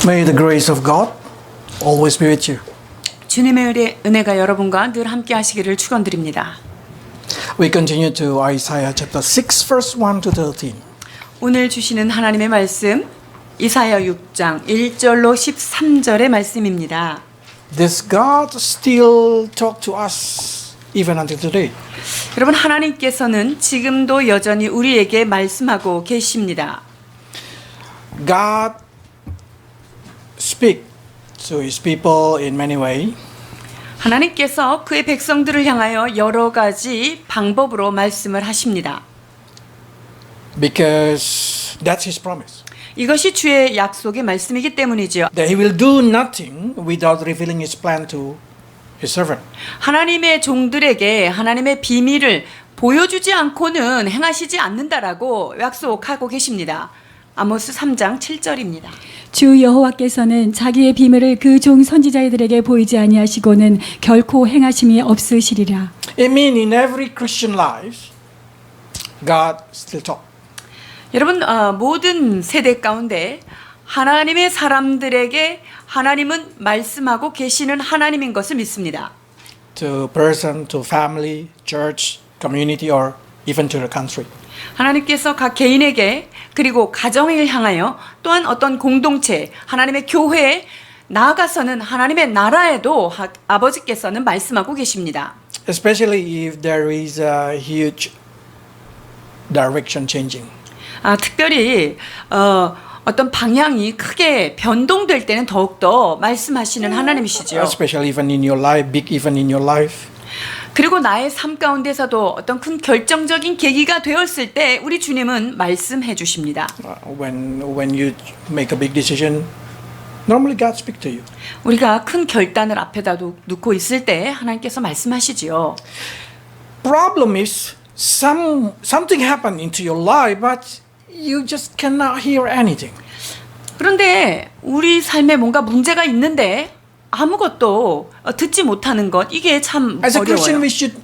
May the grace of God always be with you. 주님의 은혜가 여러분과 늘 함께 하시기를 축원드립니다. We continue to Isaiah chapter 6 verse 1 to 13. 오늘 주시는 하나님의 말씀 이사야 6장 1절로 13절의 말씀입니다. Does God still talk to us even until today? 여러분 하나님께서는 지금도 여전히 우리에게 말씀하고 계십니다. God speak to his people in many ways. 하나님께서 그의 백성들을 향하여 여러 가지 방법으로 말씀을 하십니다. Because that's his promise. 이것이 주의 약속의 말씀이기 때문이지요. That he will do nothing without revealing his plan to his servant. 하나님의 종들에게 하나님의 비밀을 보여주지 않고는 행하시지 않는다라고 약속하고 계십니다. 아모스 3장 7절입니다. 주 여호와께서는 자기의 비밀을 그 종 선지자들에게 보이지 아니하시고는 결코 행하심이 없으시리라. It means in every Christian life, God still talk. 여러분 모든 세대 가운데 하나님의 사람들에게 하나님은 말씀하고 계시는 하나님인 것을 믿습니다. To person, to family, church, community, or even to the country. 하나님께서 각 개인에게 그리고 가정을 향하여 또한 어떤 공동체, 하나님의 교회에 나아가서는 하나님의 나라에도 아버지께서는 말씀하고 계십니다. Especially if there is a huge direction changing. 특별히 어떤 방향이 크게 변동될 때는 더욱더 말씀하시는 하나님이시죠. Especially even in your life, big even in your life. 그리고 나의 삶 가운데서도 어떤 큰 결정적인 계기가 되었을 때 우리 주님은 말씀해 주십니다. When you make a big decision, normally God speaks to you. 우리가 큰 결단을 앞에다 놓고 있을 때 하나님께서 말씀하시지요. Problem is something happened into your life, but you just cannot hear anything. 그런데 우리 삶에 뭔가 문제가 있는데 아무것도 듣지 못하는 것 이게 참 As a Christian, 어려워요. we should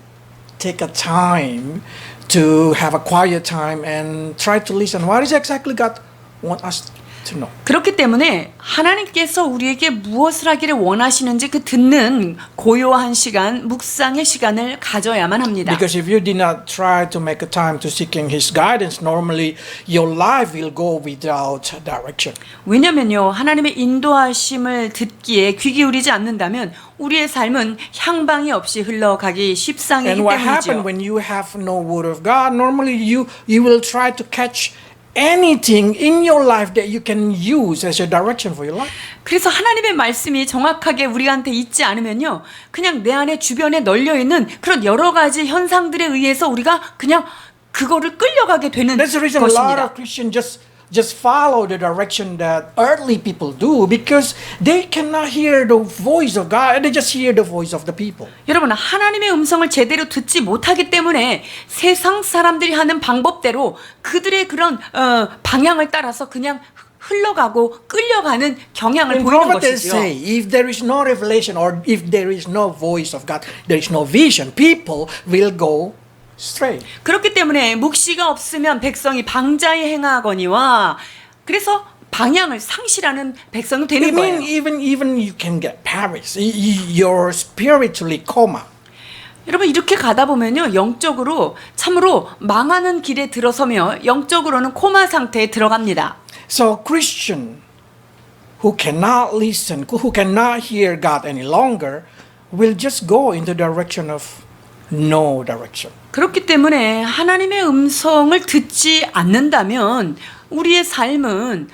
take a time to have a quiet time and try to listen. What is exactly God want us to know? 그렇기 때문에 하나님께서 우리에게 무엇을 하기를 원하시는지 그 듣는 고요한 시간, 묵상의 시간을 가져야만 합니다. Because if you did not try to make a time to seeking His guidance, normally your life will go without direction. 왜냐면요, 하나님의 인도하심을 듣기에 귀 기울이지 않는다면 우리의 삶은 향방이 없이 흘러가기 십상이기 And what happens 때문이죠. when you have no word of God? Normally you will try to catch anything in your life that you can use as a direction for your life. 그래서 하나님의 말씀이 정확하게 우리한테 있지 않으면요, 그냥 내 안에 주변에 널려 있는 그런 여러 가지 현상들에 의해서 우리가 그냥 그거를 끌려가게 되는 That's the reason a lot 것입니다. of Christians just follow the direction that earthly people do because they cannot hear the voice of God. They just hear the voice of the people. 여러분 하나님의 음성을 제대로 듣지 못하기 때문에 세상 사람들이 하는 방법대로 그들의 그런 방향을 따라서 그냥 흘러가고 끌려가는 경향을 And 보이는 prophets 것이죠. say, if there is no revelation or if there is no voice of God, there is no vision, people will go astray. 그렇기 때문에 묵시가 없으면 백성이 방자에 행하거니와 그래서 방향을 상실하는 백성은 I 되는 mean, 거예요. even you can get Paris. You're spiritually coma. 여러분 이렇게 가다 보면요 영적으로 참으로 망하는 길에 들어서며 영적으로는 코마 상태에 들어갑니다. So Christian who cannot listen, who cannot hear God any longer, will just go in the direction of no direction. 그렇기 때문에 하나님의 음성을 듣지 않는다면 우리의 삶은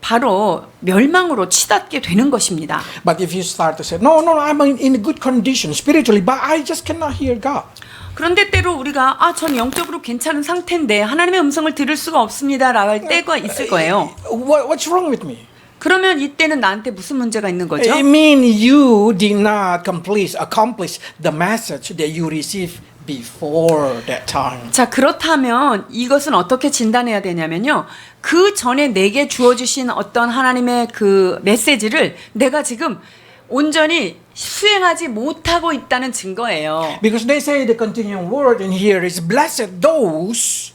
바로 멸망으로 치닫게 되는 것입니다. But if you start to say, no, I'm in a good condition spiritually, but I just cannot hear God. 그런데 때로 우리가 전 영적으로 괜찮은 상태인데 하나님의 음성을 들을 수가 없습니다라고 할 때가 있을 거예요. What's wrong with me? 그러면 이때는 나한테 무슨 문제가 있는 거죠? I mean, you did not accomplish the message that you received before that time. 자, 그렇다면 이것은 어떻게 진단해야 되냐면요. 그 전에 내게 주어주신 어떤 하나님의 그 메시지를 내가 지금 온전히 수행하지 못하고 있다는 증거예요. Because they say the continuing word in here is blessed those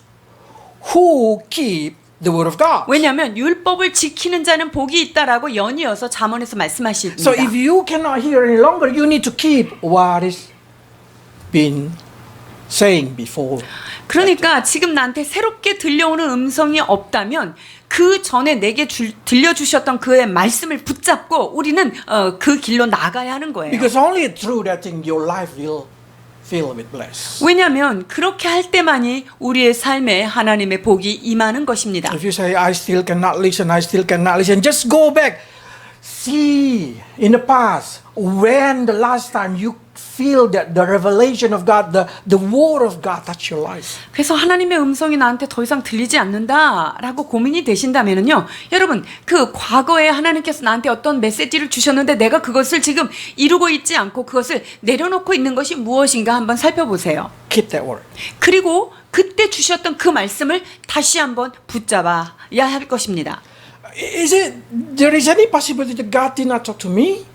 who keep the word of God. 왜냐하면 율법을 지키는 자는 복이 있다라고 연이어서 잠언에서 말씀하십니다. So if you cannot hear any longer, you need to keep what is been saying before. 그러니까 지금 나한테 새롭게 들려오는 음성이 없다면 그 전에 내게 들려주셨던 그의 말씀을 붙잡고 우리는 그 길로 나가야 하는 거예요. Because only through that thing your life will fill with bliss. 왜냐하면 그렇게 할 때만이 우리의 삶에 하나님의 복이 임하는 것입니다. If you say, I still cannot listen, I still cannot listen, just go back. See in the past when the last time you feel that the revelation of God, the word of God touch your life. 그래서 하나님의 음성이 나한테 더 이상 들리지 않는다라고 고민이 되신다면요, 여러분 그 과거에 하나님께서 나한테 어떤 메시지를 주셨는데 내가 그것을 지금 이루고 있지 않고 그것을 내려놓고 있는 것이 무엇인가 한번 살펴보세요. Keep that word. 그리고 그때 주셨던 그 말씀을 다시 한번 붙잡아야 할 것입니다. There is any possibility that God did not talk to me?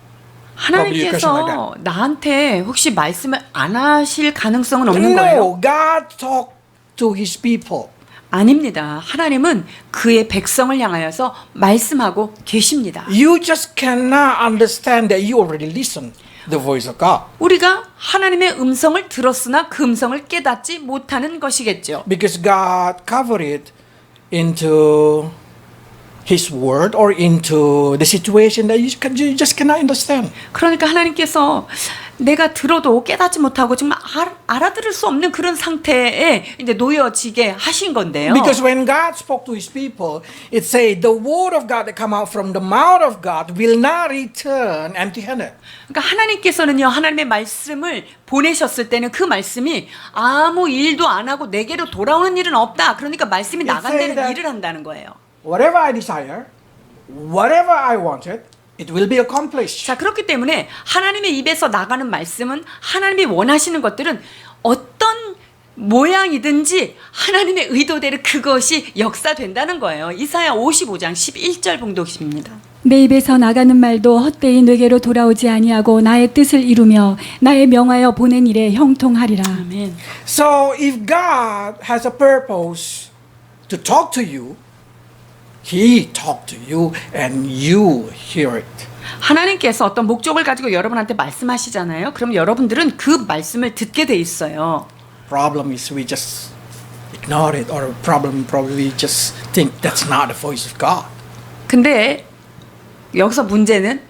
하나님께서 나한테 혹시 말씀을 안 하실 가능성은 없는 거예요? No, God talked to His people. 아닙니다. 하나님은 그의 백성을 향하여서 말씀하고 계십니다. You just cannot understand that you already listened the voice of God. 우리가 하나님의 음성을 들었으나 그 음성을 깨닫지 못하는 것이겠죠. Because God covered it into His word or into the situation that you just cannot understand. 그러니까 하나님께서 내가 들어도 깨닫지 못하고 정말 알아들을 수 없는 그런 상태에 이제 놓여지게 하신 건데요. Because when God spoke to His people, it said the word of God that come out from the mouth of God will not return empty-handed. 그러니까 하나님께서는요, 하나님의 말씀을 보내셨을 때는 그 말씀이 아무 일도 안 하고 내게로 돌아오는 일은 없다. 그러니까 말씀이 나간 데는 일을 한다는 거예요. Whatever I desire, whatever I wanted, it will be accomplished. 자, 그렇기 때문에 하나님의 입에서 나가는 말씀은 하나님이 원하시는 것들은 어떤 모양이든지 하나님의 의도대로 그것이 역사된다는 거예요. 이사야 55장 11절 봉독입니다. 내 입에서 나가는 말도 헛되이 내게로 돌아오지 아니하고 나의 뜻을 이루며 나의 명하여 보낸 일에 형통하리라. 아멘. So if God has a purpose to talk to you, He talked to you and you hear it. 하나님께서 어떤 목적을 가지고 여러분한테 말씀하시잖아요. 그럼 여러분들은 그 말씀을 듣게 돼 있어요. Problem is we just ignore it, or probably we just think that's not the voice of God. 근데 여기서 문제는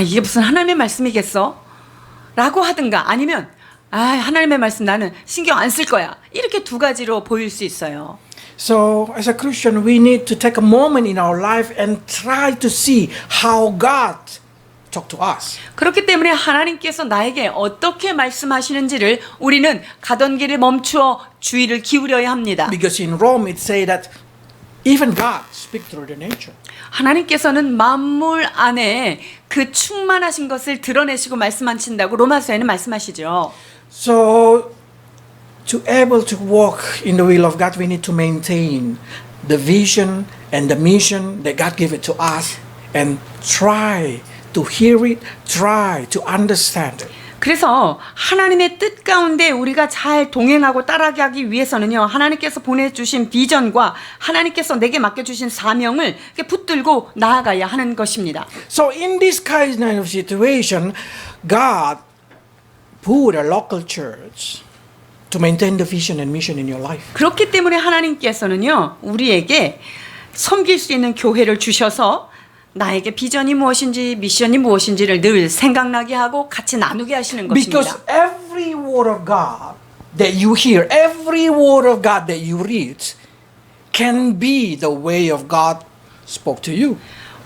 이게 무슨 하나님의 말씀이겠어? 라고 하든가 아니면 하나님의 말씀 나는 신경 안 쓸 거야. 이렇게 두 가지로 보일 수 있어요. So as a Christian, we need to take a moment in our life and try to see how God talk to us. 그렇기 때문에 하나님께서 나에게 어떻게 말씀하시는지를 우리는 가던 길을 멈추어 주의를 기울여야 합니다. Because in Rome it say that even God speaks through the nature. 하나님께서는 만물 안에 그 충만하신 것을 드러내시고 말씀하신다고 로마서에는 말씀하시죠. So to able to walk in the will of God, we need to maintain the vision and the mission that God gave it to us and try to hear it, try to understand it. 그래서 하나님의 뜻 가운데 우리가 잘 동행하고 따라가기 위해서는요, 하나님께서 보내주신 비전과 하나님께서 내게 맡겨주신 사명을 붙들고 나아가야 하는 것입니다. So in this kind of situation, God put a local church to maintain the vision and mission in your life. 그렇기 때문에 하나님께서는요, 우리에게 섬길 수 있는 교회를 주셔서 나에게 비전이 무엇인지 미션이 무엇인지를 늘 생각나게 하고 같이 나누게 하시는 것입니다. Because every word of God that you hear, every word of God that you read can be the way of God spoke to you.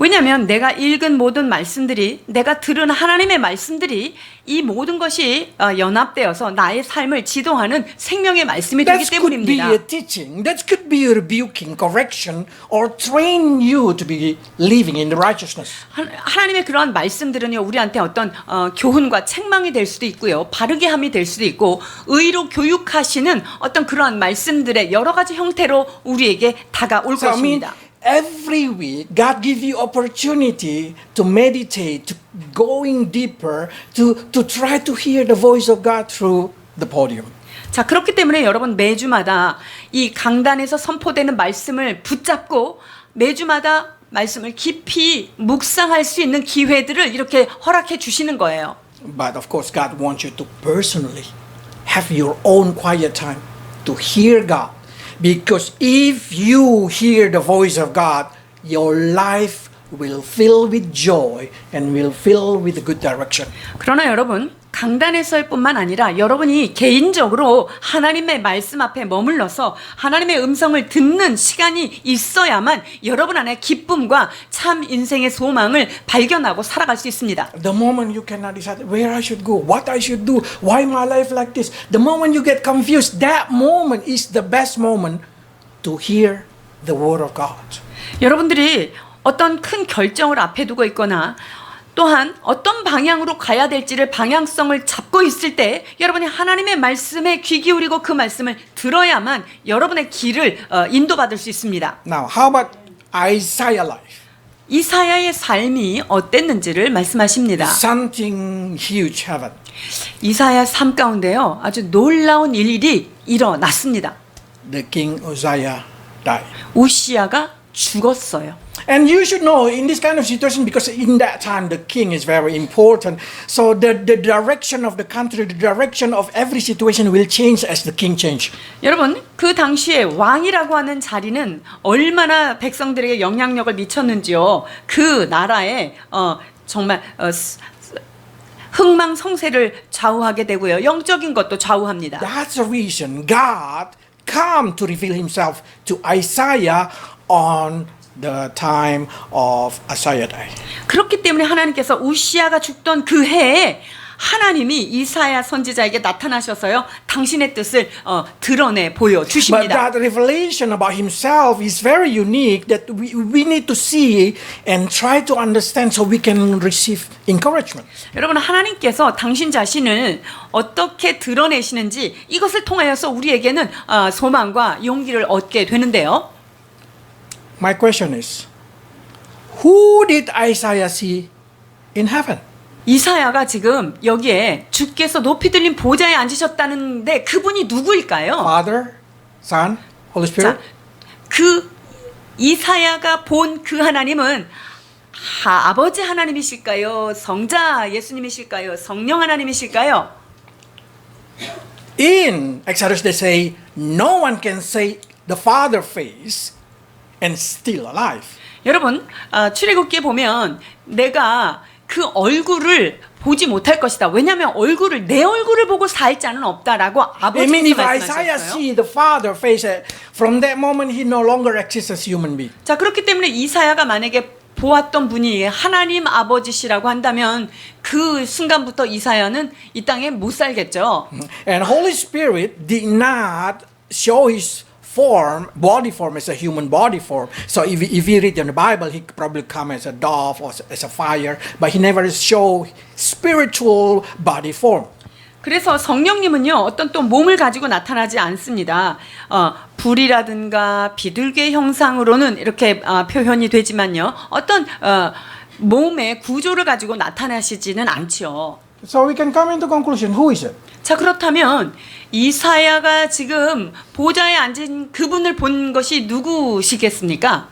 왜냐하면 내가 읽은 모든 말씀들이, 내가 들은 하나님의 말씀들이 이 모든 것이 연합되어서 나의 삶을 지도하는 생명의 말씀이 되기 That could be 때문입니다. a teaching, that could be a rebuking, correction, or train you to be living in the righteousness. 하나님의 그러한 말씀들은요, 우리한테 어떤 교훈과 책망이 될 수도 있고요, 바르게 함이 될 수도 있고, 의로 교육하시는 어떤 그러한 말씀들의 여러 가지 형태로 우리에게 다가올 So I mean, 것입니다. every week, God gives you opportunity to meditate, to going deeper, to try to hear the voice of God through the podium. 자, 그렇기 때문에 여러분 매주마다 이 강단에서 선포되는 말씀을 붙잡고 매주마다 말씀을 깊이 묵상할 수 있는 기회들을 이렇게 허락해 주시는 거예요. But of course, God wants you to personally have your own quiet time to hear God. Because if you hear the voice of God, your life will fill with joy and will fill with a good direction. 그러나 여러분 강단에서일 뿐만 아니라 여러분이 개인적으로 하나님의 말씀 앞에 머물러서 하나님의 음성을 듣는 시간이 있어야만 여러분 안에 기쁨과 참 인생의 소망을 발견하고 살아갈 수 있습니다. The moment you cannot decide where I should go, what I should do, why my life like this, the moment you get confused, that moment is the best moment to hear the word of God. 여러분들이 어떤 큰 결정을 앞에 두고 있거나 또한 어떤 방향으로 가야 될지를 방향성을 잡고 있을 때 여러분이 하나님의 말씀에 귀 기울이고 그 말씀을 들어야만 여러분의 길을 인도받을 수 있습니다. Now, how about Isaiah life? 이사야의 삶이 어땠는지를 말씀하십니다. Something huge happened. 이사야 삶 가운데요 아주 놀라운 일이 일어났습니다. The king Uzziah died. 우시야가 죽었어요. And you should know in this kind of situation, because in that time the king is very important. So the direction of the country, the direction of every situation will change as the king change. 여러분 그 당시에 왕이라고 하는 자리는 얼마나 백성들에게 영향력을 미쳤는지요. 그 나라에 정말 흥망성쇠를 좌우하게 되고요. 영적인 것도 좌우합니다. That's the reason God come to reveal himself to Isaiah on the time of Isaiah day. 그렇기 때문에 하나님께서 우시야가 죽던 그 해에 하나님이 이사야 선지자에게 나타나셔서요 당신의 뜻을 드러내 보여 But 주십니다. that revelation about himself is very unique that we need to see and try to understand so we can receive encouragement. 여러분 하나님께서 당신 자신을 어떻게 드러내시는지 이것을 통하여서 우리에게는 소망과 용기를 얻게 되는데요. My question is, who did Isaiah see in heaven? 이사야가 지금 여기에 주께서 높이 들린 보좌에 앉으셨다는데 그분이 누구일까요? Father, Son, Holy Spirit? 자, 그 이사야가 본 그 하나님은 아버지 하나님이실까요? 성자 예수님이실까요? 성령 하나님이실까요? In Exodus they say, no one can say the Father face and still alive. 여러분 출애굽기에 보면 내가 그 얼굴을 보지 못할 것이다. 왜냐하면 내 얼굴을 보고 살 자는 없다라고 I mean, 아버지께서 if Isaiah 말씀하셨어요. see the Father face, from that moment he no longer exists as human being. 자 그렇기 때문에 이사야가 만약에 보았던 분이 하나님 아버지시라고 한다면 그 순간부터 이사야는 이 땅에 못 살겠죠. And Holy Spirit did not show his form, body form as a human body form. So if you read in the Bible, he probably come as a dove or as a fire, but he never show spiritual body form. 그래서 성령님은요 어떤 또 몸을 가지고 나타나지 않습니다. 불이라든가 비둘기의 형상으로는 이렇게 표현이 되지만요 어떤 몸의 구조를 가지고 나타나시지는 않죠. So we can come into conclusion, who is it? 자 그렇다면 이사야가 지금 보좌에 앉은 그분을 본 것이 누구시겠습니까?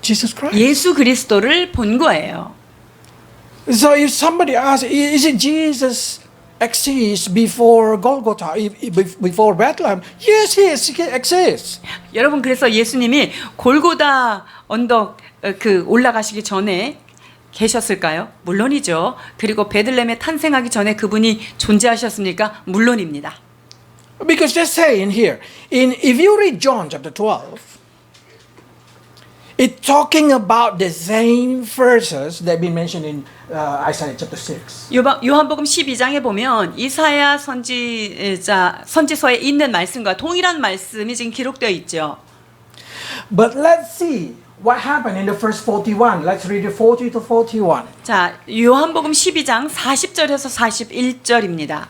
Jesus Christ. 예수 그리스도를 본 거예요. So if somebody asks, is it Jesus exists before Golgotha, before Bethlehem? Yes, he exists. 여러분 그래서 예수님이 골고다 언덕 올라가시기 전에 계셨을까요? 물론이죠. 그리고 베들레헴에 탄생하기 전에 그분이 존재하셨습니까? 물론입니다. Because they're saying here, if you read John chapter 12, it's talking about the same verses that have been mentioned in Isaiah chapter 6. 요한복음 12장에 보면 이사야 선지서에 있는 말씀과 동일한 말씀이 지금 기록되어 있죠. But let's see what happened in the first 41. Let's read it 40 to 41. 자, 요한복음 12장 40절에서 41절입니다.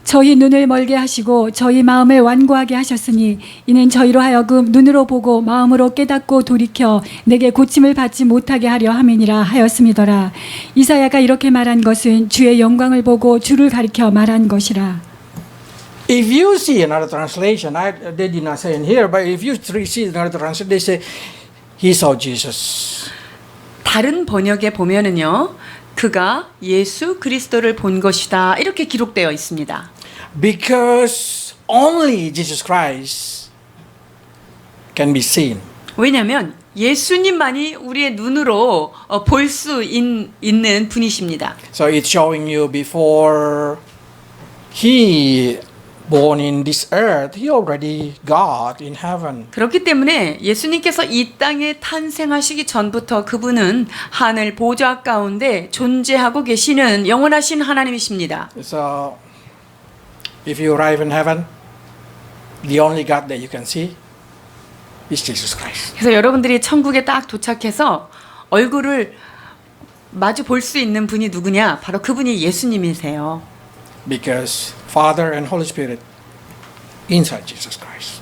저희 눈을 멀게 하시고 저희 마음을 완고하게 하셨으니 이는 저희로 하여금 눈으로 보고 마음으로 깨닫고 돌이켜 내게 고침을 받지 못하게 하려 함이니라 하였음이더라. 이사야가 이렇게 말한 것은 주의 영광을 보고 주를 가리켜 말한 것이라. If you see another translation, they did not say in here, but if you see another translation, they say he saw Jesus. 다른 번역에 보면은요, 그가 예수 그리스도를 본 것이다 이렇게 기록되어 있습니다. Because only Jesus Christ can be seen. 왜냐하면 예수님만이 우리의 눈으로 볼 수 있는 분이십니다. So it's showing you before he born in this earth, he already God in heaven. 그렇기 때문에 예수님께서 이 땅에 탄생하시기 전부터 그분은 하늘 보좌 가운데 존재하고 계시는 영원하신 하나님이십니다. So if you arrive in heaven, the only God that you can see is Jesus Christ. 그래서 여러분들이 천국에 딱 도착해서 얼굴을 마주 볼 수 있는 분이 누구냐? 바로 그분이 예수님이세요. Because Father and Holy Spirit inside Jesus Christ.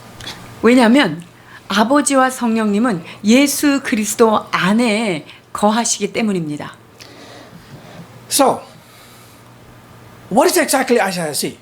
왜냐하면 아버지와 성령님은 예수 그리스도 안에 거하시기 때문입니다. So, what is exactly Isaiah see?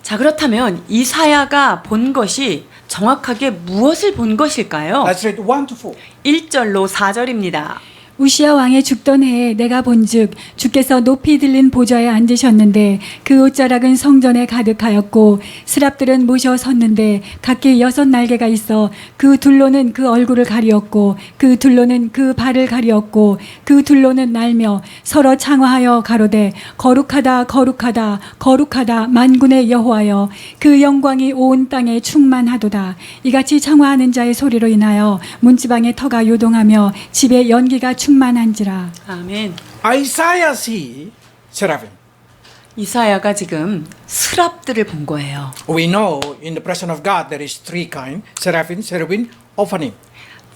자, 그렇다면 이사야가 본 것이 정확하게 무엇을 본 것일까요? Let's read 1 to 4. 1절로 4절입니다. 우시야 왕의 죽던 해에 내가 본즉 주께서 높이 들린 보좌에 앉으셨는데 그 옷자락은 성전에 가득하였고 스랍들은 모셔 섰는데 각기 6 날개가 있어 그 둘로는 그 얼굴을 가리었고 그 둘로는 그 발을 가리었고 그 둘로는 날며 서로 창화하여 가로되 거룩하다 거룩하다 거룩하다 만군의 여호와여 그 영광이 온 땅에 충만하도다. 이같이 창화하는 자의 소리로 인하여 문지방의 터가 요동하며 집에 연기가 충만한지라. 아멘. Isaiah see seraphim. 이사야가 지금 스랍들을 본 거예요. We know in the presence of God there is 3 kinds: seraphim, cherubim, ophanim.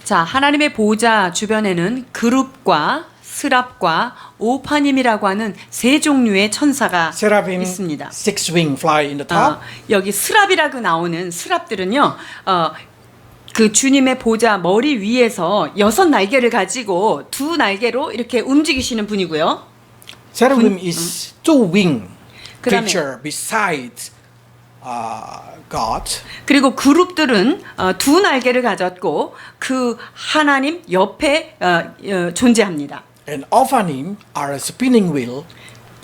자, 하나님의 보좌 주변에는 그룹과 스랍과 오파님이라고 하는 3 종류의 천사가 Seraphim, 있습니다. 6 wings fly in the top. 여기 스랍이라고 나오는 스랍들은요, 그 주님의 보좌 머리 위에서 6 날개를 가지고 2 날개로 이렇게 움직이시는 분이고요. Cherubim is 2 wing 그다음에- creature beside God. 그리고 그룹들은 2 날개를 가졌고 그 하나님 옆에 존재합니다. And ophanim are a spinning wheel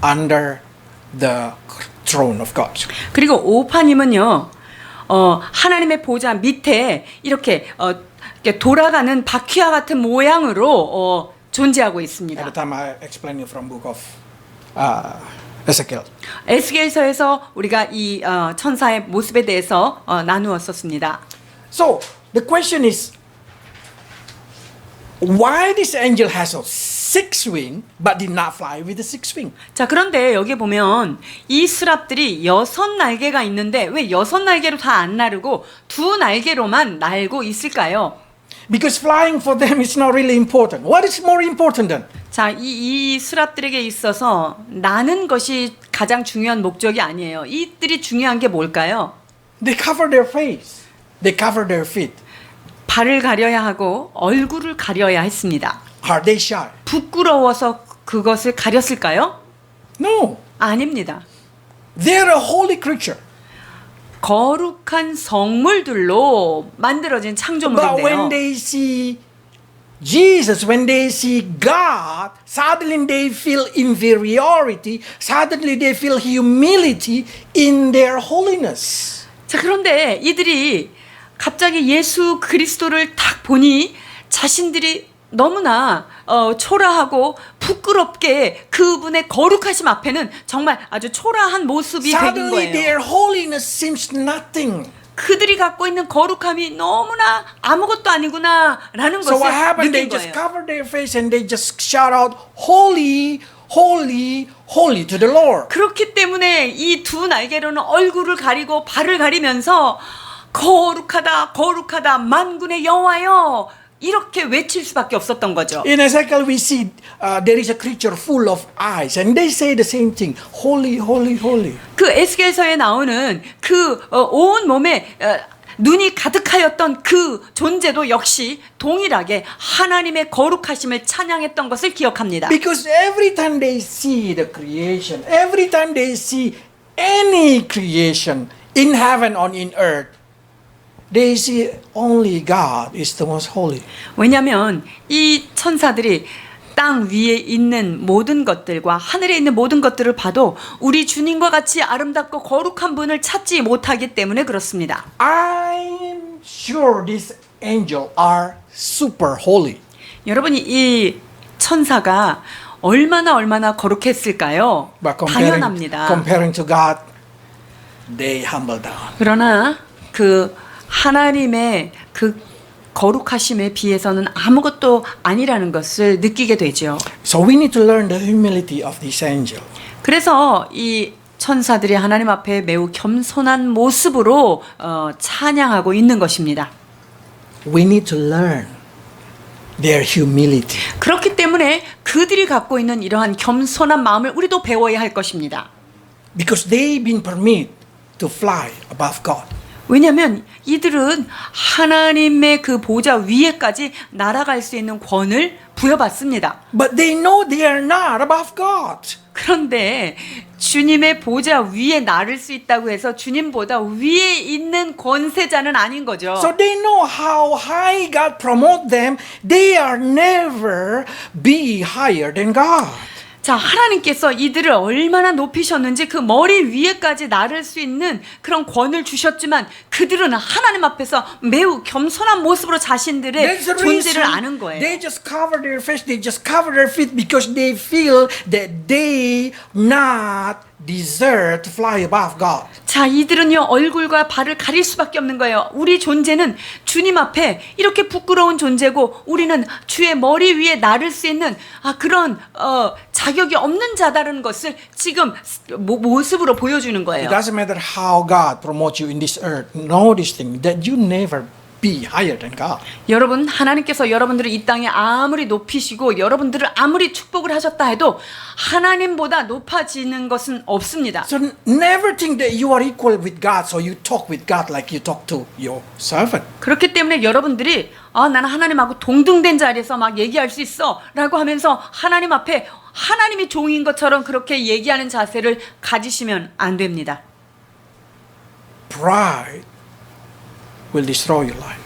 under the throne of God. 그리고 오파님은요, 하나님의 보좌 밑에 이렇게 돌아가는 바퀴와 같은 모양으로 존재하고 At 있습니다. the time I explained you from book of Ezekiel. 에스겔서에서 우리가 이 천사의 모습에 대해서 나누었었습니다. So the question is, why this angel has a 6 wing but did not fly with the 6 wing? 자, 그런데 여기 보면 이 스랍들이 6 날개가 있는데 왜 6 날개로 다 안 나르고 2 날개로만 날고 있을까요? Because flying for them is not really important. What is more important than? 자, 이 스랍들에게 있어서 나는 것이 가장 중요한 목적이 아니에요. 이들이 중요한 게 뭘까요? They cover their face. They cover their feet. 발을 가려야 하고 얼굴을 가려야 했습니다. Are they shy? 부끄러워서 그것을 가렸을까요? No. 아닙니다. They're a holy creature. 거룩한 성물들로 만들어진 But when 창조물인데요. they see Jesus, when they see God, suddenly they feel inferiority. Suddenly they feel humility in their holiness. 자, 그런데 이들이 갑자기 예수 그리스도를 딱 보니 자신들이 너무나 초라하고 부끄럽게 그분의 거룩하심 앞에는 정말 아주 초라한 모습이 되는 Suddenly 거예요. their holiness seems nothing. 그들이 갖고 있는 거룩함이 너무나 아무것도 아니구나라는 So what 것을 happened? They 느낀 just 거예요. cover their face and they just shout out, "Holy, holy, holy" to the Lord. 그렇기 때문에 이 2 날개로는 얼굴을 가리고 발을 가리면서 거룩하다 거룩하다 만군의 여호와여 이렇게 외칠 수밖에 없었던 거죠. In Ezekiel, we see there is a creature full of eyes, and they say the same thing: "Holy, holy, holy." 그 에스겔서에 나오는 그 온 몸에 눈이 가득하였던 그 존재도 역시 동일하게 하나님의 거룩하심을 찬양했던 것을 기억합니다. Because every time they see the creation, every time they see any creation in heaven or in earth, they see only God is the most holy. 왜냐하면 이 천사들이 땅 위에 있는 모든 것들과 하늘에 있는 모든 것들을 봐도 우리 주님과 같이 아름답고 거룩한 분을 찾지 못하기 때문에 그렇습니다. I'm sure these angels are super holy. 여러분이 이 천사가 얼마나 거룩했을까요? But 당연합니다. comparing to God, they humble down. 그러나 그 하나님의 그 거룩하심에 비해서는 아무것도 아니라는 것을 느끼게 되죠. So we need to learn the humility of this angel. 그래서 이 천사들이 하나님 앞에 매우 겸손한 모습으로 찬양하고 있는 것입니다. We need to learn their humility. 그렇기 때문에 그들이 갖고 있는 이러한 겸손한 마음을 우리도 배워야 할 것입니다. Because they've been permitted to fly above God. 왜냐하면 이들은 하나님의 그 보좌 위에까지 날아갈 수 있는 권을 부여받습니다. But they know they are not above God. 그런데 주님의 보좌 위에 나를 수 있다고 해서 주님보다 위에 있는 권세자는 아닌 거죠. So they know how high God promote them. They are never be higher than God. 자, 하나님께서 이들을 얼마나 높이셨는지 그 머리 위에까지 나를 수 있는 그런 권을 주셨지만 그들은 하나님 앞에서 매우 겸손한 모습으로 자신들의 That's the 존재를 reason 아는 거예요. they just cover their face. They just cover their feet because they feel that they not deserve to fly above God. 자, 이들은요 얼굴과 발을 가릴 수밖에 없는 거예요. 우리 존재는 주님 앞에 이렇게 부끄러운 존재고 우리는 주의 머리 위에 나를 수 있는 그런 자격이 없는 자다라는 것을 지금 모습으로 보여주는 거예요. It doesn't matter how God promotes you in this earth. Know this thing that you never be higher than God. 여러분, 하나님께서 여러분들을 이 땅에 아무리 높이시고 여러분들을 아무리 축복을 하셨다 해도 하나님보다 높아지는 것은 없습니다. So never think that you are equal with God, so you talk with God like you talk to your servant. 그렇기 때문에 여러분들이 나는 하나님하고 동등된 자리에서 막 얘기할 수 있어 라고 하면서 하나님 앞에 하나님이 종인 것처럼 그렇게 얘기하는 자세를 가지시면 안 됩니다. Pride will destroy your life.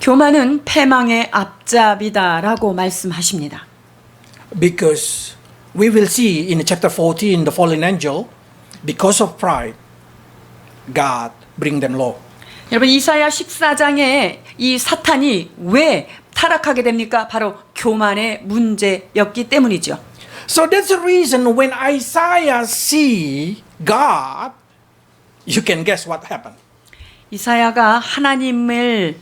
교만은 패망의 앞잡이다라고 말씀하십니다. Because we will see in chapter 14 the fallen angel, because of pride, God bring them low. 여러분, 이사야 14장에 이 사탄이 왜 타락하게 됩니까? 바로 교만의 문제였기 때문이죠. So that's the reason when Isaiah see God, you can guess what happened. 이사야가 하나님의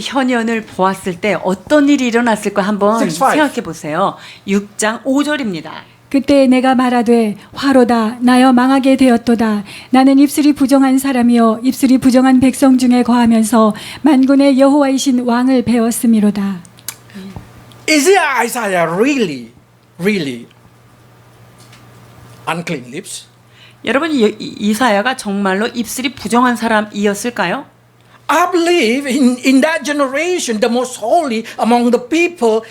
현현을 보았을 때 어떤 일이 일어났을까 한번 6:5. 생각해 보세요. 6장 5절입니다. 그때 내가 말하되 화로다 나여 망하게 되었도다. 나는 입술이 부정한 사람이요 입술이 부정한 백성 중에 거하면서 만군의 여호와이신 왕을 배웠음이로다. Is Isaiah really unclean lips? 여러분, 이사야가 정말로 입술이 부정한 사람이었을까요? I believe in that generation, the most holy among the people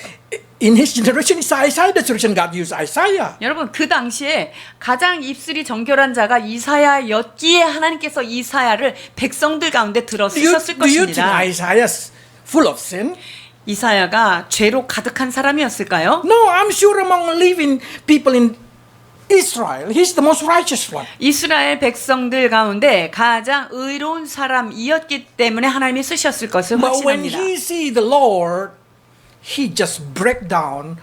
in his generation is Isaiah. That's the reason God used Isaiah. 여러분, 그 당시에 가장 입술이 정결한 자가 이사야였기에 하나님께서 이사야를 백성들 가운데 들어 쓰셨을 Do you think 것입니다. Isaiah's full of sin? 이사야가 죄로 가득한 사람이었을까요? No, I'm sure among living people in Israel, he's the most righteous one. 이스라엘 백성들 가운데 가장 의로운 사람이었기 때문에 하나님이 쓰셨을 것을 But when 확신합니다. he see the Lord, he just break down,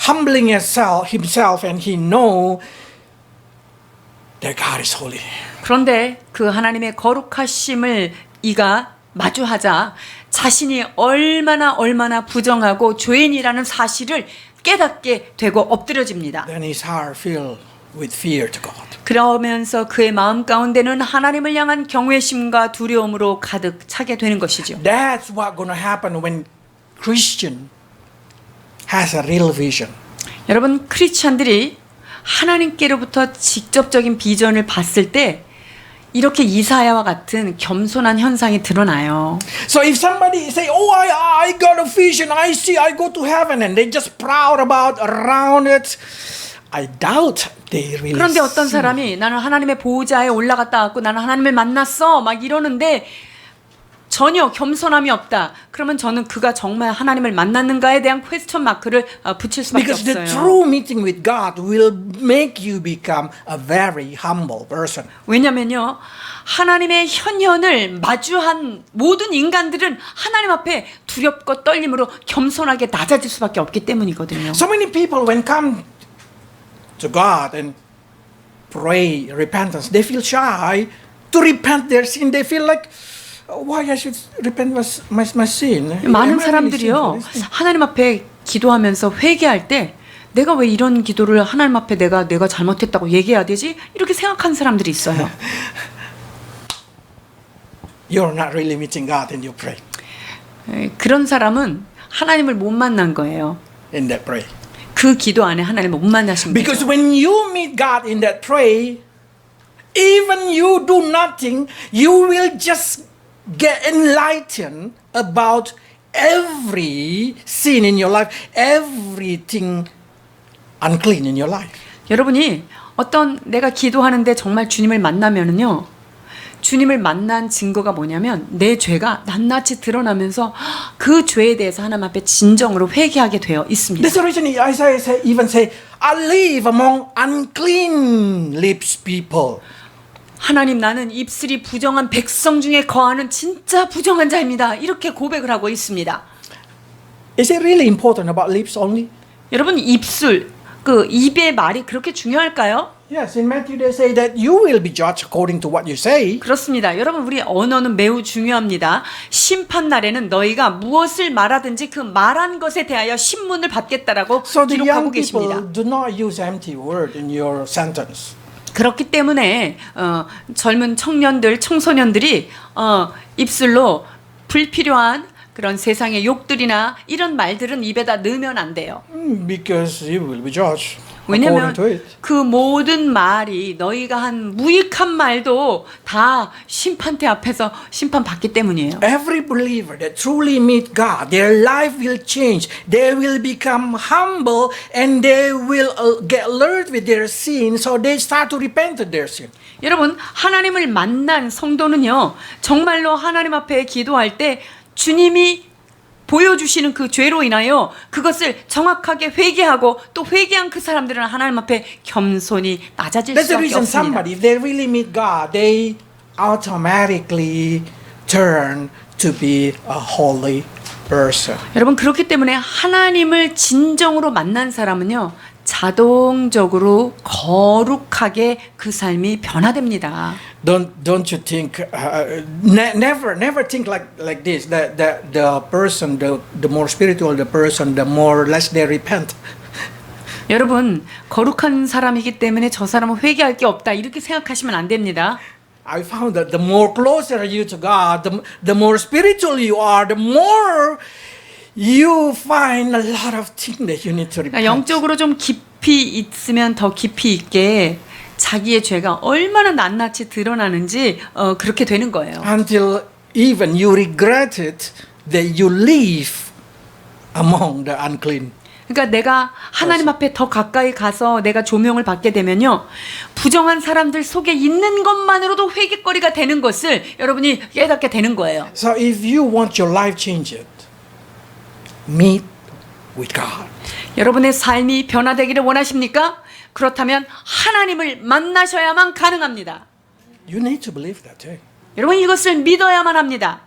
humbling himself, and he know that God is holy. 그런데 그 하나님의 거룩하심을 이가 마주하자 자신이 얼마나 부정하고 죄인이라는 사실을 깨닫게 되고 엎드려집니다. Then his heart filled with fear to God. 그러면서 그의 마음 가운데는 하나님을 향한 경외심과 두려움으로 가득 차게 되는 것이죠. That's what's going to happen when Christian has a real vision. 여러분, 크리스찬들이 하나님께로부터 직접적인 비전을 봤을 때 이렇게 이사야와 같은 겸손한 현상이 드러나요. So if somebody say, "Oh, I got a vision. I see. I go to heaven," and they just proud about around it, I doubt they really 그런데 어떤 see. 사람이 나는 하나님의 보호자에 올라갔다 왔고 나는 하나님을 만났어 막 이러는데 전혀 겸손함이 없다. 그러면 저는 그가 정말 하나님을 만났는가에 대한 퀘스천 마크를 붙일 수밖에 Because the 없어요. true meeting with God will make you become a very humble person. 왜냐면요. 하나님의 현현을 마주한 모든 인간들은 하나님 앞에 두렵고 떨림으로 겸손하게 낮아질 수밖에 없기 때문이거든요. So many people when come to God and pray repentance, they feel shy to repent their sin. They feel like, why I should repent my sin? Am I 많은 really 사람들이요. sinful? 하나님 앞에 기도하면서 회개할 때 내가 왜 이런 기도를 하나님 앞에 내가 잘못했다고 얘기해야 되지? 이렇게 생각하는 사람들이 있어요. You're not really meeting God and you pray 그런 사람은 하나님을 못 만난 거예요. in that pray. 그 기도 안에 하나님을 못 만나신 Because 거예요. when you meet God in that pray, even you do nothing, you will just get enlightened about every sin in your life, everything unclean in your life. 여러분이 어떤 내가 기도하는데 정말 주님을 만나면은요. 주님을 만난 증거가 뭐냐면 내 죄가 낱낱이 드러나면서 그 죄에 대해서 하나님 앞에 진정으로 회개하게 되어 있습니다. That's the reason Isaiah even say, I live among unclean lips people. 하나님 나는 입술이 부정한 백성 중에 거하는 진짜 부정한 자입니다. 이렇게 고백을 하고 있습니다. Is it really important about lips only? 여러분 입술, 그 입의 말이 그렇게 중요할까요? Yes, in Matthew they say that you will be judged according to what you say. 그렇습니다. 여러분 우리 언어는 매우 중요합니다. 심판 날에는 너희가 무엇을 말하든지 그 말한 것에 대하여 신문을 받겠다라고 So the 기록하고 young 계십니다. people do not use empty word in your sentence. 그렇기 때문에 젊은 청년들, 청소년들이 입술로 불필요한 그런 세상의 욕들이나 이런 말들은 입에다 넣으면 안 돼요. Because you will be judged 왜냐하면 according to it. 그 모든 말이 너희가 한 무익한 말도 다 심판대 앞에서 심판받기 때문이에요. Every believer that truly meet God, their life will change. They will become humble and they will get alert with their sin, so they start to repent of their sin. 여러분 하나님을 만난 성도는요 정말로 하나님 앞에 기도할 때 주님이 보여주시는 그 죄로 인하여 그것을 정확하게 회개하고 또 회개한 그 사람들은 하나님 앞에 겸손히 낮아질 That's the 수밖에 reason 없습니다. somebody, if they really meet God, they automatically turn to be a holy person. 여러분 그렇기 때문에 하나님을 진정으로 만난 사람은요 자동적으로 거룩하게 그 삶이 변화됩니다. Don't you think? Never think like this. That the person, the more spiritual the person, the more less they repent. 여러분 거룩한 사람이기 때문에 저 사람은 회개할 게 없다 이렇게 생각하시면 안 됩니다. I found that the more closer you to God, the more spiritual you are, the more you find a lot of things that you need to repent. 영적으로 좀 깊이 있으면 더 깊이 있게 자기의 죄가 얼마나 낱낱이 드러나는지 그렇게 되는 거예요. Until even you regret it that you live among the unclean. 그러니까 내가 하나님 앞에 더 가까이 가서 내가 조명을 받게 되면요. 부정한 사람들 속에 있는 것만으로도 회개거리가 되는 것을 여러분이 깨닫게 되는 거예요. So if you want your life changed, meet with God. 여러분의 삶이 변화되기를 원하십니까? 그렇다면 하나님을 만나셔야만 가능합니다. You need to believe that too. 여러분 이것을 믿어야만 합니다.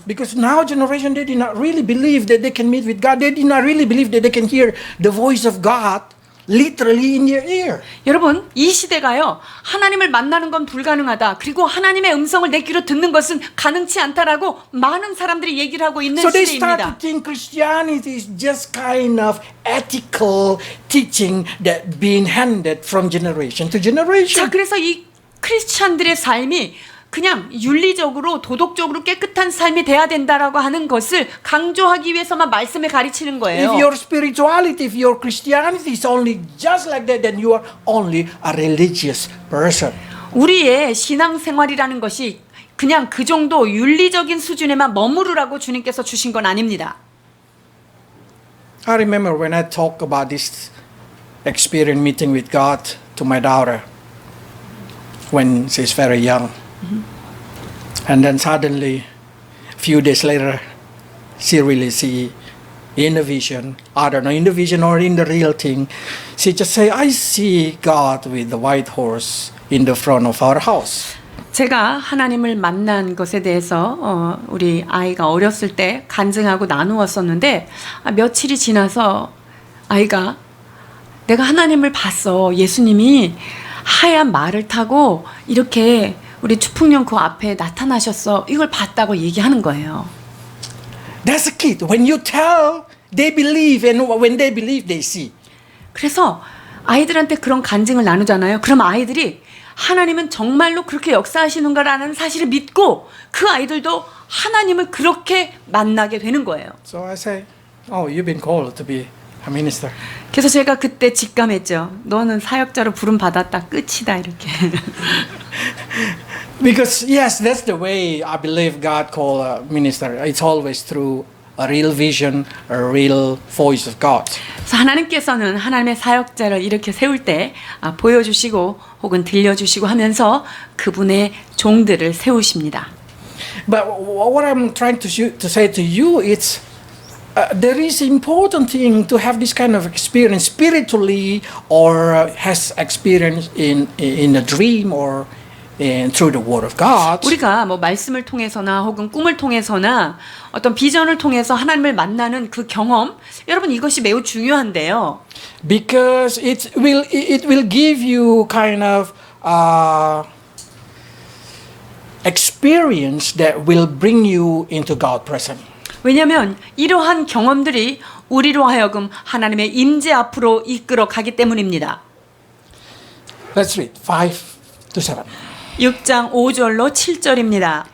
Because now generation, they did not really believe that they can meet with God. They did not really believe that they can hear the voice of God literally in their ear. 여러분 이 시대가요 하나님을 만나는 건 불가능하다 그리고 하나님의 음성을 내 귀로 듣는 것은 가능치 않다라고 많은 사람들이 얘기를 하고 있는 So they start to 시대입니다. think Christianity is just kind of ethical teaching that being handed from generation to 자 generation. 그래서 이 크리스찬들의 삶이 그냥 윤리적으로 도덕적으로 깨끗한 삶이 돼야 된다라고 하는 것을 강조하기 위해서만 말씀에 가르치는 거예요. If your spirituality, if your Christianity is only just like that, then you are only a religious person. 우리의 신앙생활이라는 것이 그냥 그 정도 윤리적인 수준에만 머무르라고 주님께서 주신 건 아닙니다. I remember when I talk about this experienced meeting with God to my daughter when she's very young. And then suddenly, a few days later, she really see in the vision, I don't know, in the vision or in the real thing, she just say, I see God with the white horse in the front of our house. 제가 하나님을 만난 것에 대해서 우리 아이가 어렸을 때 간증하고 나누었었는데 며칠이 지나서 아이가 내가 하나님을 봤어. 예수님이 하얀 말을 타고 이렇게 우리 추풍령 그 앞에 나타나셨어. 이걸 봤다고 얘기하는 거예요. That's a kid. When you tell, they believe, and when they believe, they see. 그래서 아이들한테 그런 간증을 나누잖아요. 그럼 아이들이 하나님은 정말로 그렇게 역사하시는가라는 사실을 믿고 그 아이들도 하나님을 그렇게 만나게 되는 거예요. So I say, oh, you've been called to be a minister. 그래서 제가 그때 직감했죠. 너는 사역자로 부름 받았다. 끝이다 이렇게. Because yes, that's the way I believe God called a minister. It's always through a real vision, a real voice of God. 그래서 하나님께서는 하나님의 사역자를 이렇게 세울 때 보여주시고 혹은 들려주시고 하면서 그분의 종들을 세우십니다. But what I'm trying to say to you is there is important thing to have this kind of experience spiritually or has experience in a dream or through the word of God. 우리가 뭐 말씀을 통해서나 혹은 꿈을 통해서나 어떤 비전을 통해서 하나님을 만나는 그 경험, 여러분 이것이 매우 중요한데요. Because it will give you kind of experience that will bring you into God presence. 왜냐하면 이러한 경험들이 우리로 하여금 하나님의 임재 앞으로 이끌어 가기 때문입니다. Let's read 5 to 7. 6장 5절로 7절입니다.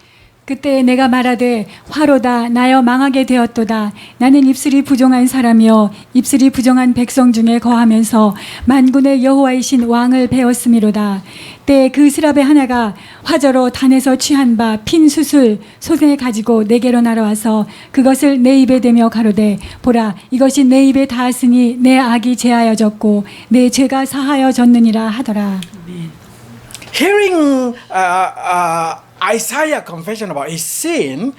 그때 내가 말하되 화로다 나여 망하게 되었도다. 나는 입술이 부정한 사람이요 입술이 부정한 백성 중에 거하면서 만군의 여호와이신 왕을 배웠음이로다. 때 그 스랍의 하나가 화저로 단에서 취한 바 핀 숯을 손에 가지고 내게로 날아와서 그것을 내 입에 대며 가로되 보라 이것이 내 입에 닿았으니 내 악이 제하여졌고 내 죄가 사하여졌느니라 하더라. Hearing Isaiah confession about his sin,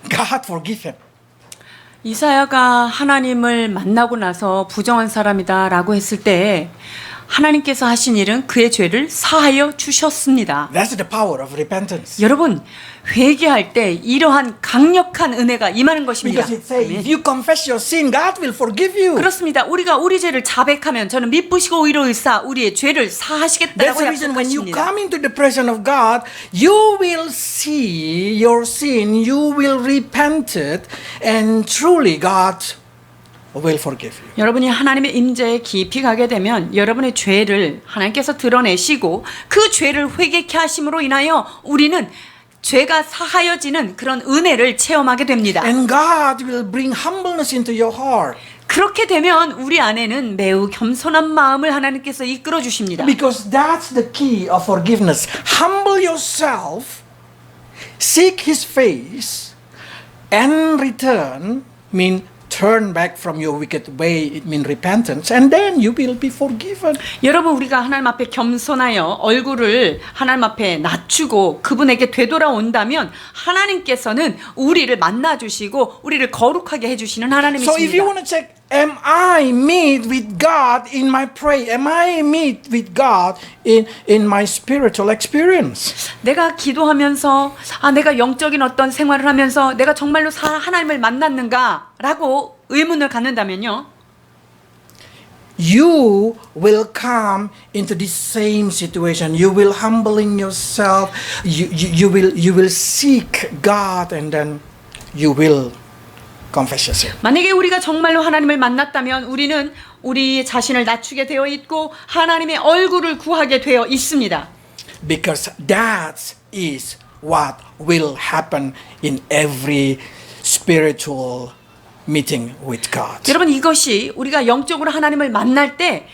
God forgive him. 이사야가 하나님을 만나고 나서 부정한 사람이다라고 했을 때 하나님께서 하신 일은 그의 죄를 사하여 주셨습니다. That's the power of repentance. 여러분 회개할 때 이러한 강력한 은혜가 임하는 것입니다. Because it says, if you confess your sin, God will forgive you. 그렇습니다. 우리가 우리 죄를 자백하면 저는 미쁘시고 의로우사 우리의 죄를 That's 사하시겠다라고 the reason when you 약속하십니다. come into the presence of God, you will see your sin, you will repent it, and truly God will forgive you. 여러분이 하나님의 임재에 깊이 가게 되면 여러분의 죄를 하나님께서 드러내시고 그 죄를 회개케 하심으로 인하여 우리는 죄가 사하여지는 그런 은혜를 체험하게 됩니다. And God will bring humbleness into your heart. 그렇게 되면 우리 안에는 매우 겸손한 마음을 하나님께서 이끌어 주십니다. Because that's the key of forgiveness. Humble yourself, seek His face, and return mean turn back from your wicked way. It means repentance, and then you will be forgiven. 여러분 우리가 하나님 앞에 겸손하여 얼굴을 하나님 앞에 낮추고 그분에게 되돌아온다면 하나님께서는 우리를 만나주시고 우리를 거룩하게 해주시는 So if you 하나님이십니다. want to check, am I meet with God in my prayer? Am I meet with God in my spiritual experience? 내가 기도하면서 내가 영적인 어떤 생활을 하면서 내가 정말로 하나님을 만났는가라고 의문을 갖는다면요. You will come into this same situation. You will humbling yourself. You will seek God, and then you will confess your sin. 만약에 우리가 정말로 하나님을 만났다면 우리는 우리 자신을 낮추게 되어 있고 하나님의 얼굴을 구하게 되어 있습니다. Because that is what will happen in every spiritual meeting with God. 여러분 이것이 우리가 영적으로 하나님을 만날 때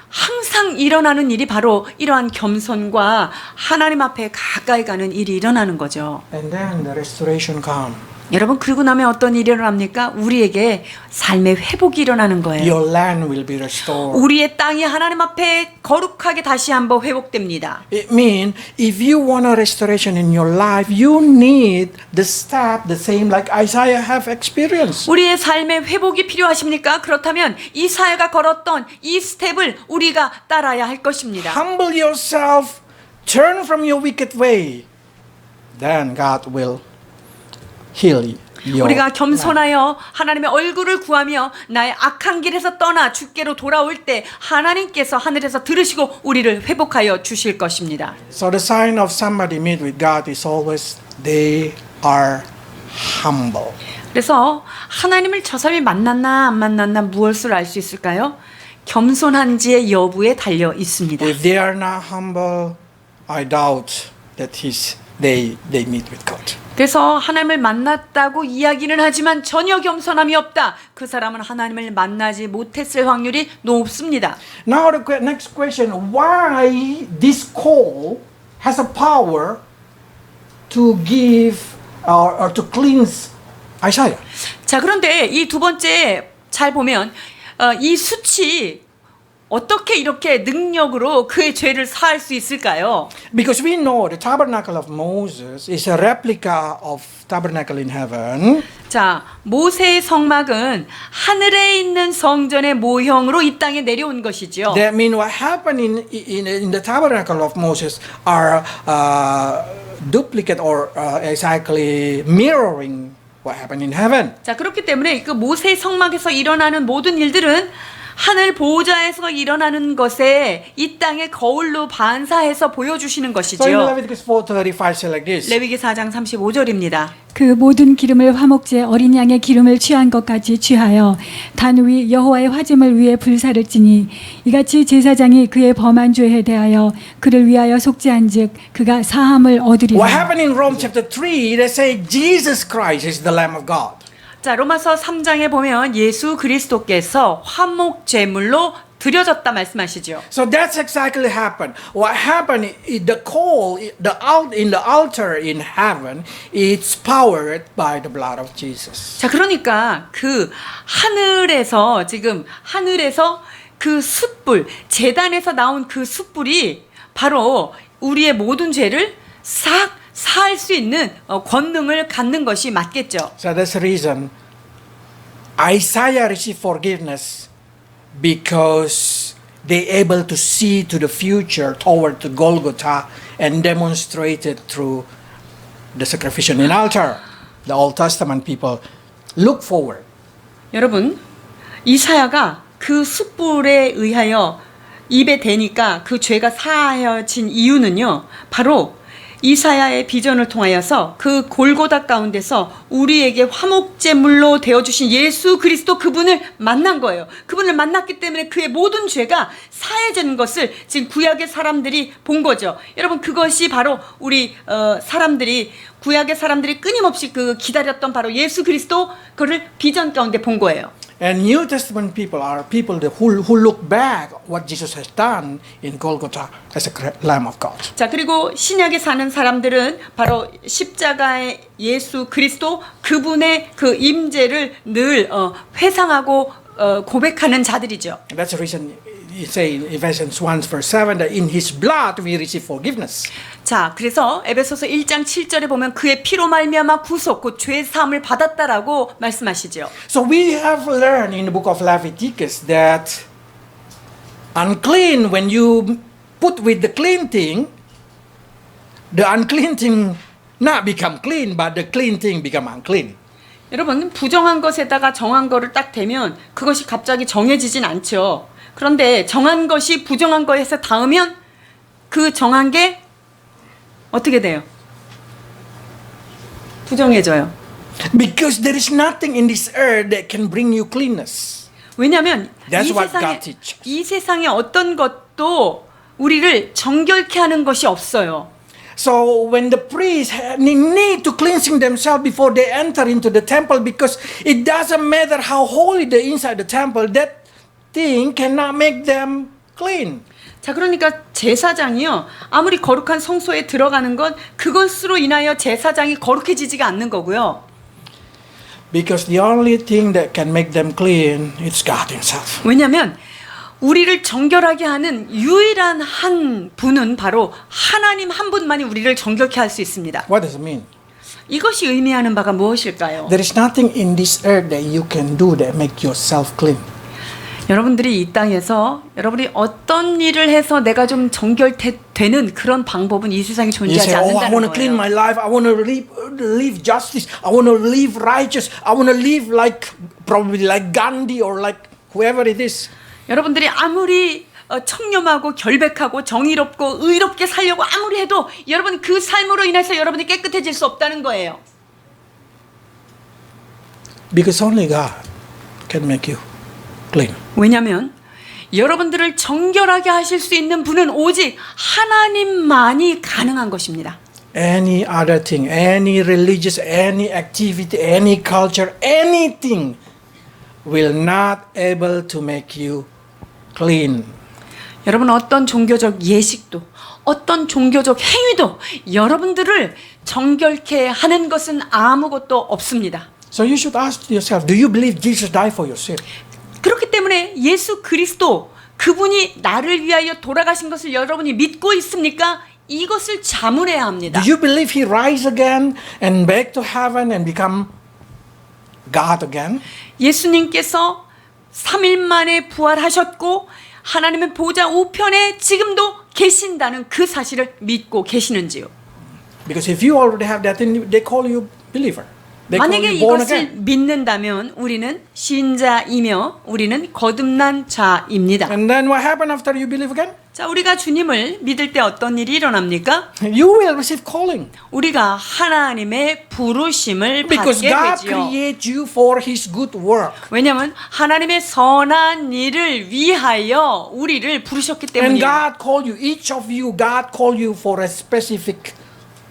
항상 일어나는 일이 바로 이러한 겸손과 하나님 앞에 가까이 가는 일이 일어나는 거죠. And then the restoration comes. 여러분 그러고 나면 어떤 일이 일어납니까? 우리에게 삶의 회복이 일어나는 거예요. Your land will be restored. 우리의 땅이 하나님 앞에 거룩하게 다시 한번 회복됩니다. It means if you want a restoration in your life, you need the step the same like Isaiah have experienced. 우리의 삶의 회복이 필요하십니까? 그렇다면 이사야가 걸었던 이 스텝을 우리가 따라야 할 것입니다. Humble yourself, turn from your wicked way, then God will heal your 우리가 life. 겸손하여 하나님의 얼굴을 구하며 나의 악한 길에서 떠나 주께로 돌아올 때 하나님께서 하늘에서 들으시고 우리를 회복하여 주실 것입니다. So the sign of somebody meet with God is always they are humble. 그래서 하나님을 저 사람이 만났나 안 만났나 무엇을 알 수 있을까요? 겸손한지의 여부에 달려 있습니다. If they are not humble, I doubt that they meet with God. 그래서 하나님을 만났다고 이야기는 하지만 전혀 겸손함이 없다. 그 사람은 하나님을 만나지 못했을 확률이 높습니다. Now the next question, why this call has a power to give or to cleanse Isaiah? 자, 그런데 이 두 번째 잘 보면 이 수치 어떻게 이렇게 능력으로 그의 죄를 사할 수 있을까요? Because we know the tabernacle of Moses is a replica of tabernacle in heaven. 자, 모세의 성막은 하늘에 있는 성전의 모형으로 이 땅에 내려온 것이죠. That means what happened in the tabernacle of Moses are duplicate or exactly mirroring what happened in heaven. 자, 그렇기 때문에 그 모세의 성막에서 일어나는 모든 일들은 하늘 보호자에서 일어나는 것에 이 땅의 거울로 반사해서 보여주시는 것이죠. So in Leviticus 4:35 say like this. 레위기 4장 35절입니다. 그 모든 기름을 화목제 어린 양의 기름을 취한 것까지 취하여 단 위 여호와의 화제물 위에 불사를 찌니 이같이 제사장이 그의 범한 죄에 대하여 그를 위하여 속죄한즉 그가 사함을 얻으리라. What happened in Rome chapter 3, they say Jesus Christ is the Lamb of God. 자, 로마서 3장에 보면 예수 그리스도께서 화목 제물로 드려졌다 말씀하시죠. So that's exactly happened. What happened is the coal, in the altar in heaven, it's powered by the blood of Jesus. 자, 그러니까 그 하늘에서 지금 하늘에서 그 숯불, 제단에서 나온 그 숯불이 바로 우리의 모든 죄를 싹 사할 수 있는 권능을 갖는 것이 맞겠죠. So that's the reason Isaiah received forgiveness because they able to see to the future toward the Golgotha and demonstrated through the sacrificial in altar. The Old Testament people look forward. 여러분, 이사야가 그 숯불에 의하여 입에 대니까 그 죄가 사하여진 이유는요, 바로 이사야의 비전을 통하여서 그 골고다 가운데서 우리에게 화목제물로 되어주신 예수 그리스도 그분을 만난 거예요. 그분을 만났기 때문에 그의 모든 죄가 사해지는 것을 지금 구약의 사람들이 본 거죠. 여러분, 그것이 바로 우리 사람들이 구약의 사람들이 끊임없이 그 기다렸던 바로 예수 그리스도 그를 비전 가운데 본 거예요. And New Testament people are people who look back what Jesus has done in Golgotha as a Lamb of God. 자, 그리고 신약에 사는 사람들은 바로 십자가의 예수 그리스도 그분의 그 임재를 늘 회상하고 고백하는 자들이죠. And that's the reason he say in Ephesians 1 verse 7 that in His blood we receive forgiveness. 자, 그래서 에베소서 1장 7절에 보면 그의 피로 말미암아 구속, 곧 죄 사함을 받았다라고 말씀하시죠. So we have learned in the book of Leviticus that unclean, when you put with the clean thing, the unclean thing not become clean, but the clean thing become unclean. 여러분, 부정한 것에다가 정한 거를 딱 대면 그것이 갑자기 정해지진 않죠. 그런데 정한 것이 부정한 거에서 닿으면 그 정한 게 어떻게 돼요? 부정해져요. Because there is nothing in this earth that can bring you cleanness. 왜냐하면 That's what God teaches. 이 세상에 어떤 것도 우리를 정결케 하는 것이 없어요. So when the priests need to cleansing themselves before they enter into the temple, because it doesn't matter how holy the inside the temple, that thing cannot make them clean. 자, 그러니까 제사장이요, 아무리 거룩한 성소에 들어가는 건 그것으로 인하여 제사장이 거룩해지지가 않는 거고요. Because the only thing that can make them clean is God Himself. 왜냐하면 우리를 정결하게 하는 유일한 한 분은 바로 하나님 한 분만이 우리를 정결케 할 수 있습니다. What does it mean? 이것이 의미하는 바가 무엇일까요? There is nothing in this earth that you can do that make yourself clean. 여러분들이 이 땅에서 여러분이 어떤 일을 해서 내가 좀 정결되는 그런 방법은 이 세상에 You 존재하지 say, "Oh, I 않는다는 want to clean 거예요. my life. I want to live justice. I want to live righteous. I want to live like probably like Gandhi or like whoever it is." 여러분들이 아무리 청렴하고 결백하고 정의롭고 의롭게 살려고 아무리 해도 여러분 그 삶으로 인해서 여러분이 깨끗해질 수 없다는 거예요. Because only God can make you clean. 왜냐하면 여러분들을 정결하게 하실 수 있는 분은 오직 하나님만이 가능한 것입니다. Any other thing, any religious, any activity, any culture, anything will not able to make you clean. 여러분 어떤 종교적 예식도 어떤 종교적 행위도 여러분들을 정결케 하는 것은 아무것도 없습니다. So you should ask yourself, do you believe Jesus died for your sin? 그렇기 때문에 예수 그리스도 그분이 나를 위하여 돌아가신 것을 여러분이 믿고 있습니까? 이것을 자문해야 합니다. Do you believe He rise again and back to heaven and become God again? 예수님께서 3일 만에 부활하셨고 하나님의 보좌 우편에 지금도 계신다는 그 사실을 믿고 계시는지요? Because if you already have that, then they call you believer. They call 만약에 you born 이것을 again. 믿는다면 우리는 신자이며 우리는 거듭난 자입니다. And then what happened after you believe again? 자, 우리가 주님을 믿을 때 어떤 일이 일어납니까? You will receive calling. 우리가 하나님의 부르심을 Because 받게 God 되지요. created you for His good work. 왜냐하면 하나님의 선한 일을 위하여 우리를 부르셨기 And 때문이에요. God called you, each of you, God called you for a specific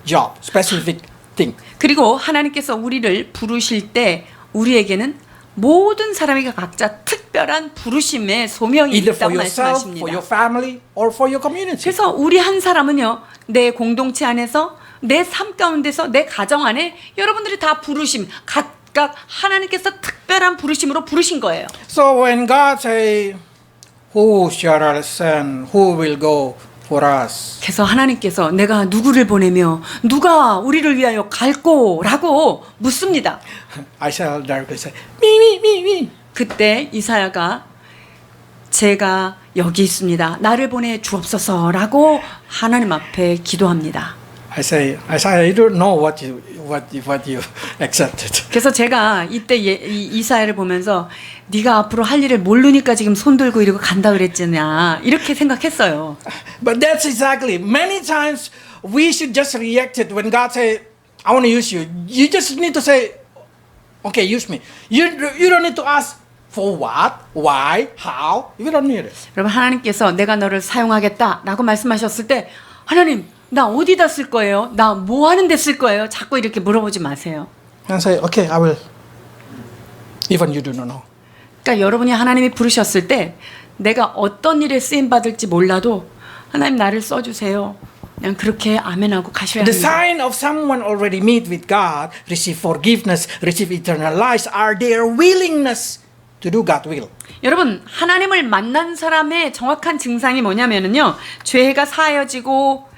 job, specific thing. 그리고 하나님께서 우리를 부르실 때 우리에게는 모든 사람에게 각자 특별한 부르심의 소명이 Either for 있다고 yourself, for your 말씀하십니다. family, or for your community. 그래서 우리 한 사람은요, 내 공동체 안에서, 내 삶 가운데서, 내 가정 안에 여러분들이 다 부르심, 각각 하나님께서 특별한 부르심으로 부르신 거예요. So when God say, "Who shall I send? Who will go for us?" 그래서 하나님께서 내가 누구를 보내며 누가 우리를 위하여 갈꼬라고 묻습니다. Isaiah directly say, "Me." 그때 이사야가 제가 여기 있습니다. 나를 보내 주옵소서라고 하나님 앞에 기도합니다. Isaiah, you don't know what you accepted. 그래서 제가 이때 이사야를 보면서 네가 앞으로 할 일을 모르니까 지금 손 들고 이러고 간다 그랬잖아. 이렇게 생각했어요. But that's exactly. Many times we should just react it when God say, "I want to use you." You just need to say, "Okay, use me." You don't need to ask for what, why, how. You don't need it. 여러분 하나님께서 내가 너를 사용하겠다라고 말씀하셨을 때 하나님 나 어디다 쓸 거예요? 나 뭐 하는 데 쓸 거예요? 자꾸 이렇게 물어보지 마세요. And say, "Okay, I will." Even you do not know. 그러니까 여러분이 하나님이 부르셨을 때 내가 어떤 일에 쓰임 받을지 몰라도 하나님 나를 써주세요. 그냥 그렇게 아멘하고 가셔야 The 합니다. sign of someone already meet with God, receive forgiveness, receive eternal life, are their willingness to do God's will. 여러분 하나님을 만난 사람의 정확한 증상이 뭐냐면은요 죄가 사여지고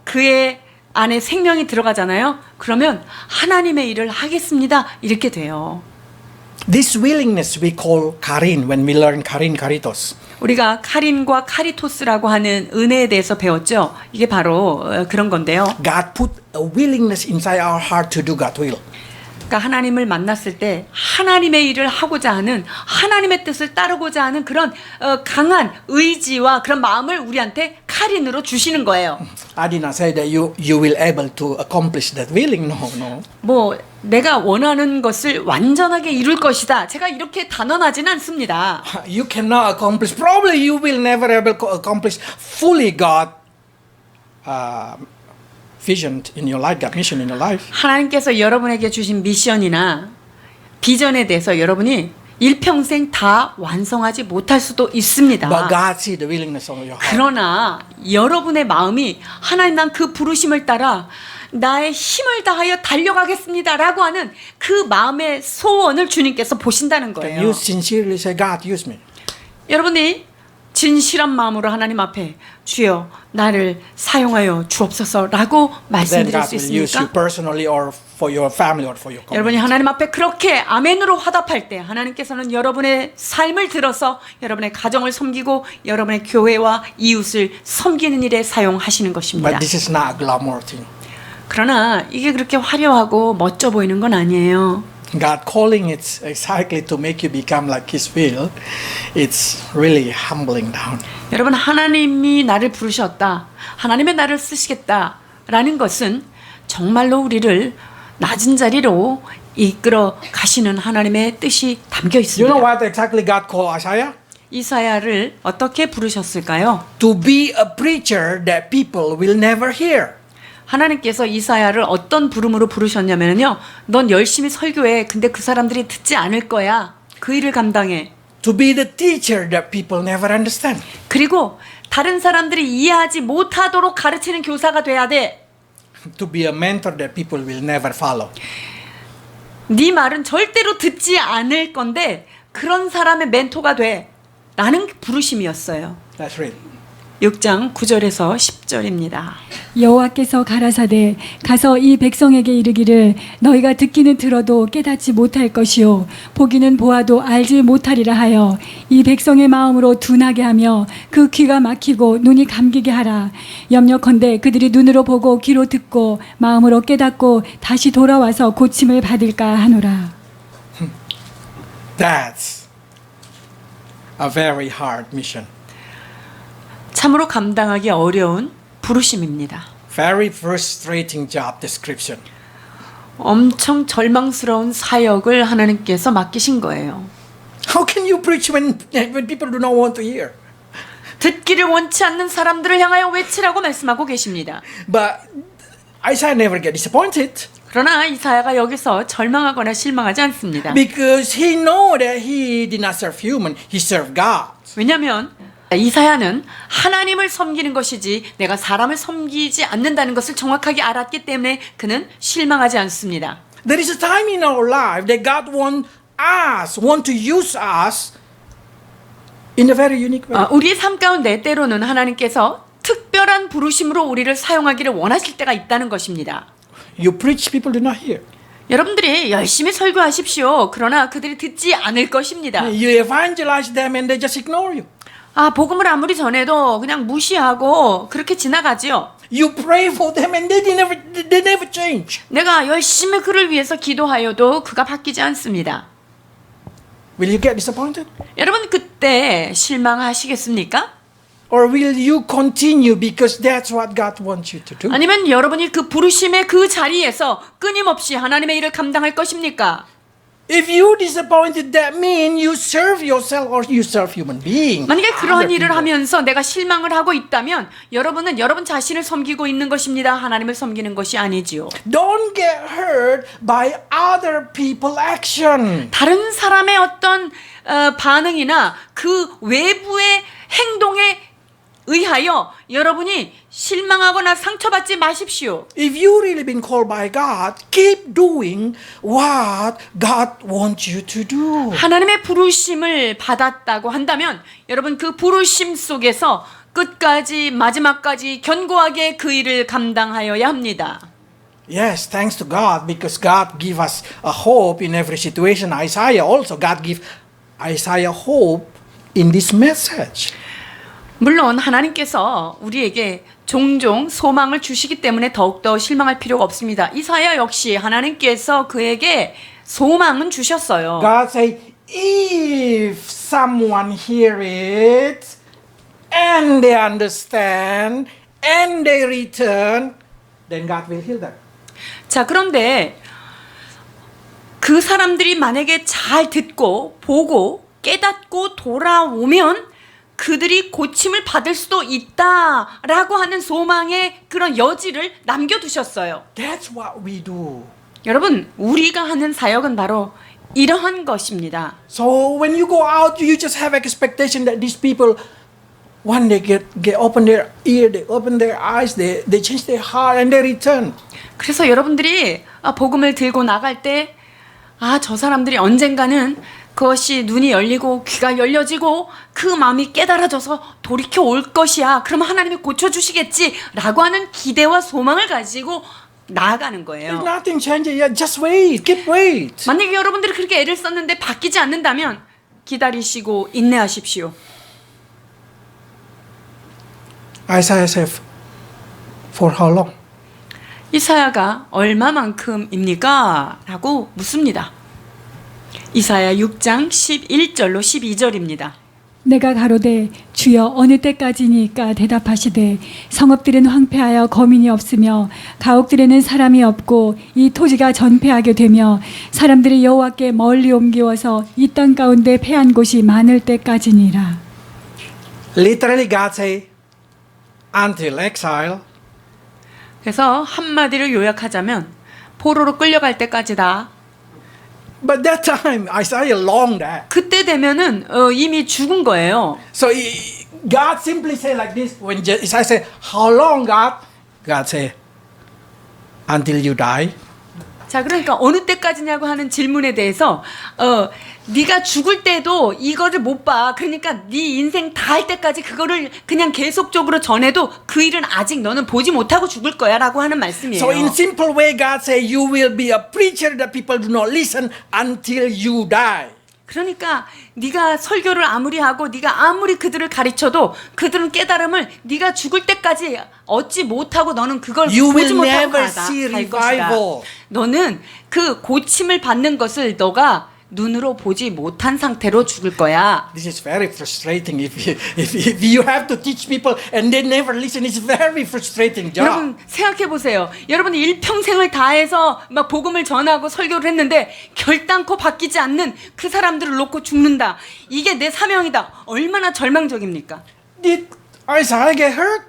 그의 안에 생명이 들어가잖아요. 그러면 하나님의 일을 하겠습니다. 이렇게 돼요. This willingness we call karin when we learn karin karitos. 우리가 카린과 카리토스라고 하는 은혜에 대해서 배웠죠. 이게 바로 그런 건데요. God put a willingness inside our heart to do God's will. 그러니까 하나님을 만났을 때 하나님의 일을 하고자 하는 하나님의 뜻을 따르고자 하는 그런 강한 의지와 그런 마음을 우리한테 카린으로 주시는 거예요. I did not say that you will able to accomplish that willing. No. 뭐 내가 원하는 것을 완전하게 이룰 것이다. 제가 이렇게 단언하지는 않습니다. You cannot accomplish. Probably you will never able to accomplish fully God vision in your life, God mission in your life. 하나님께서 여러분에게 주신 미션이나 비전에 대해서 여러분이 일평생 다 완성하지 못할 수도 있습니다. But God see the willingness of your heart. 그러나 여러분의 마음이 하나님 난 그 부르심을 따라 나의 힘을 다하여 달려가겠습니다라고 하는 그 마음의 소원을 주님께서 보신다는 Can 거예요. you sincerely say, God, use me? 여러분이 진실한 마음으로 하나님 앞에 주여 나를 사용하여 주옵소서라고 Then 말씀드릴 God 수 will use you 있습니까? personally or for your family or for your 여러분이 community. 하나님 앞에 그렇게 아멘으로 화답할 때 하나님께서는 여러분의 삶을 들어서 여러분의 가정을 섬기고 여러분의 교회와 이웃을 섬기는 일에 사용하시는 것입니다. But this is not a glamour thing. 그러나 이게 그렇게 화려하고 멋져 보이는 건 아니에요. God calling it exactly to make you become like His will, it's really humbling down. 여러분 하나님이 나를 부르셨다. 하나님의 나를 쓰시겠다라는 것은 정말로 우리를 낮은 자리로 이끌어 가시는 하나님의 뜻이 담겨 You know 있습니다. what exactly God called Isaiah? 이사야를 어떻게 부르셨을까요? To be a preacher that people will never hear. 하나님께서 이사야를 어떤 부름으로 부르셨냐면요. 넌 열심히 설교해. 근데 그 사람들이 듣지 않을 거야. 그 일을 감당해. To be the teacher that people never understand. 그리고 다른 사람들이 이해하지 못하도록 가르치는 교사가 돼야 돼. To be a mentor that people will never follow. 네 말은 절대로 듣지 않을 건데 그런 사람의 멘토가 돼. 라는 부르심이었어요. Let's read. 6장 9절에서 10절입니다. 여호와께서 가라사대 가서 이 백성에게 이르기를 너희가 듣기는 들어도 깨닫지 못할 것이요 보기는 보아도 알지 못하리라 하여 이 백성의 마음으로 둔하게 하며 그 귀가 막히고 눈이 감기게 하라. 염려컨대 그들이 눈으로 보고 귀로 듣고 마음으로 깨닫고 다시 돌아와서 고침을 받을까 하노라. That's a very hard mission. 참으로 감당하기 어려운 부르심입니다. Very frustrating job description. 엄청 절망스러운 사역을 하나님께서 맡기신 거예요. How can you preach when people do not want to hear? 듣기를 원치 않는 사람들을 향하여 외치라고 말씀하고 계십니다. But Isaiah never get disappointed 그러나 이사야가 여기서 절망하거나 실망하지 않습니다. because he know that he did not serve human, he served God. 왜냐하면 이사야는 하나님을 섬기는 것이지 내가 사람을 섬기지 않는다는 것을 정확하게 알았기 때문에 그는 실망하지 않습니다. There is a time in our life that God want to use us in a very unique way. 우리의 삶 가운데 때로는 하나님께서 특별한 부르심으로 우리를 사용하기를 원하실 때가 있다는 것입니다. You preach, people do not hear. 여러분들이 열심히 설교하십시오. 그러나 그들이 듣지 않을 것입니다. You evangelize them and they just ignore you. 복음을 아무리 전해도 그냥 무시하고 그렇게 지나가지요. You pray for them and they never change. 내가 열심히 그를 위해서 기도하여도 그가 바뀌지 않습니다. Will you get disappointed? 여러분 그때 실망하시겠습니까? Or will you continue because that's what God wants you to do? 아니면 여러분이 그 부르심의 그 자리에서 끊임없이 하나님의 일을 감당할 것입니까? If you disappointed, that means you serve yourself or you serve human being. 만약에 그러한 Other 일을 people. 하면서 내가 실망을 하고 있다면 여러분은 여러분 자신을 섬기고 있는 것입니다. 하나님을 섬기는 것이 아니지요. Don't get hurt by other people action. 다른 사람의 어떤 반응이나 그 외부의 행동에 의하여 여러분이 실망하거나 상처받지 마십시오. If you really been called by God, keep doing what God wants you to do. 하나님의 부르심을 받았다고 한다면 여러분 그 부르심 속에서 끝까지 마지막까지 견고하게 그 일을 감당하여야 합니다. Yes, thanks to God because God give us a hope in every situation. Isaiah also, God give Isaiah hope in this message. 물론 하나님께서 우리에게 종종 소망을 주시기 때문에 더욱더 실망할 필요가 없습니다. 이사야 역시 하나님께서 그에게 소망은 주셨어요. God say, if someone hear it and they understand and they return, then God will heal them. 자, 그런데 그 사람들이 만약에 잘 듣고 보고 깨닫고 돌아오면 그들이 고침을 받을 수도 있다라고 하는 소망의 그런 여지를 남겨두셨어요. That's what we do. 여러분, 우리가 하는 사역은 바로 이러한 것입니다. So when you go out, you just have expectation that these people When they get open their ear, they open their eyes, they change their heart and they return. 그래서 여러분들이 복음을 들고 나갈 때 저 사람들이 언젠가는 그것이 눈이 열리고 귀가 열려지고 그 마음이 깨달아져서 돌이켜 올 것이야. 그럼 하나님이 고쳐주시겠지라고 하는 기대와 소망을 가지고 나아가는 거예요. If nothing changes yet, just wait, keep wait. 만약에 여러분들이 그렇게 애를 썼는데 바뀌지 않는다면 기다리시고 인내하십시오. Isaiah said, for how long? 이사야가 얼마만큼입니까? 라고 묻습니다. 이사야 6장 11절로 12절입니다. 내가 가로되 주여 어느 때까지니까 대답하시되 성읍들은 황폐하여 거민이 없으며 가옥들에는 사람이 없고 이 토지가 전폐하게 되며 사람들이 여호와께 멀리 옮기워서 이 땅 가운데 패한 곳이 많을 때까지니라. Literally, God say, until exile. 그래서 한마디로 요약하자면 포로로 끌려갈 때까지다. But that time, Isaiah longed that. 그때 되면은 이미 죽은 거예요. So God simply say like this. When Isaiah say, how long, God? God say, until you die. 자, 그러니까 어느 때까지냐고 하는 질문에 대해서 네가 죽을 때도 이거를 못 봐. 그러니까 네 인생 다 할 때까지 그거를 그냥 계속적으로 전해도 그 일은 아직 너는 보지 못하고 죽을 거야라고 하는 말씀이에요. So in simple way, God say, you will be a preacher that people do not listen until you die. 그러니까 네가 설교를 아무리 하고 네가 아무리 그들을 가르쳐도 그들은 깨달음을 네가 죽을 때까지 얻지 못하고 너는 그걸 You 보지 will 못하고 never 갈 see 것이다. revival. 너는 그 고침을 받는 것을 너가 눈으로 보지 못한 상태로 죽을 거야. This is very frustrating. If you have to teach people and they never listen, it's very frustrating job. 여러분 생각해 보세요. 여러분이 일평생을 다해서 막 복음을 전하고 설교를 했는데 결단코 바뀌지 않는 그 사람들을 놓고 죽는다. 이게 내 사명이다. 얼마나 절망적입니까? Did Isaiah get hurt?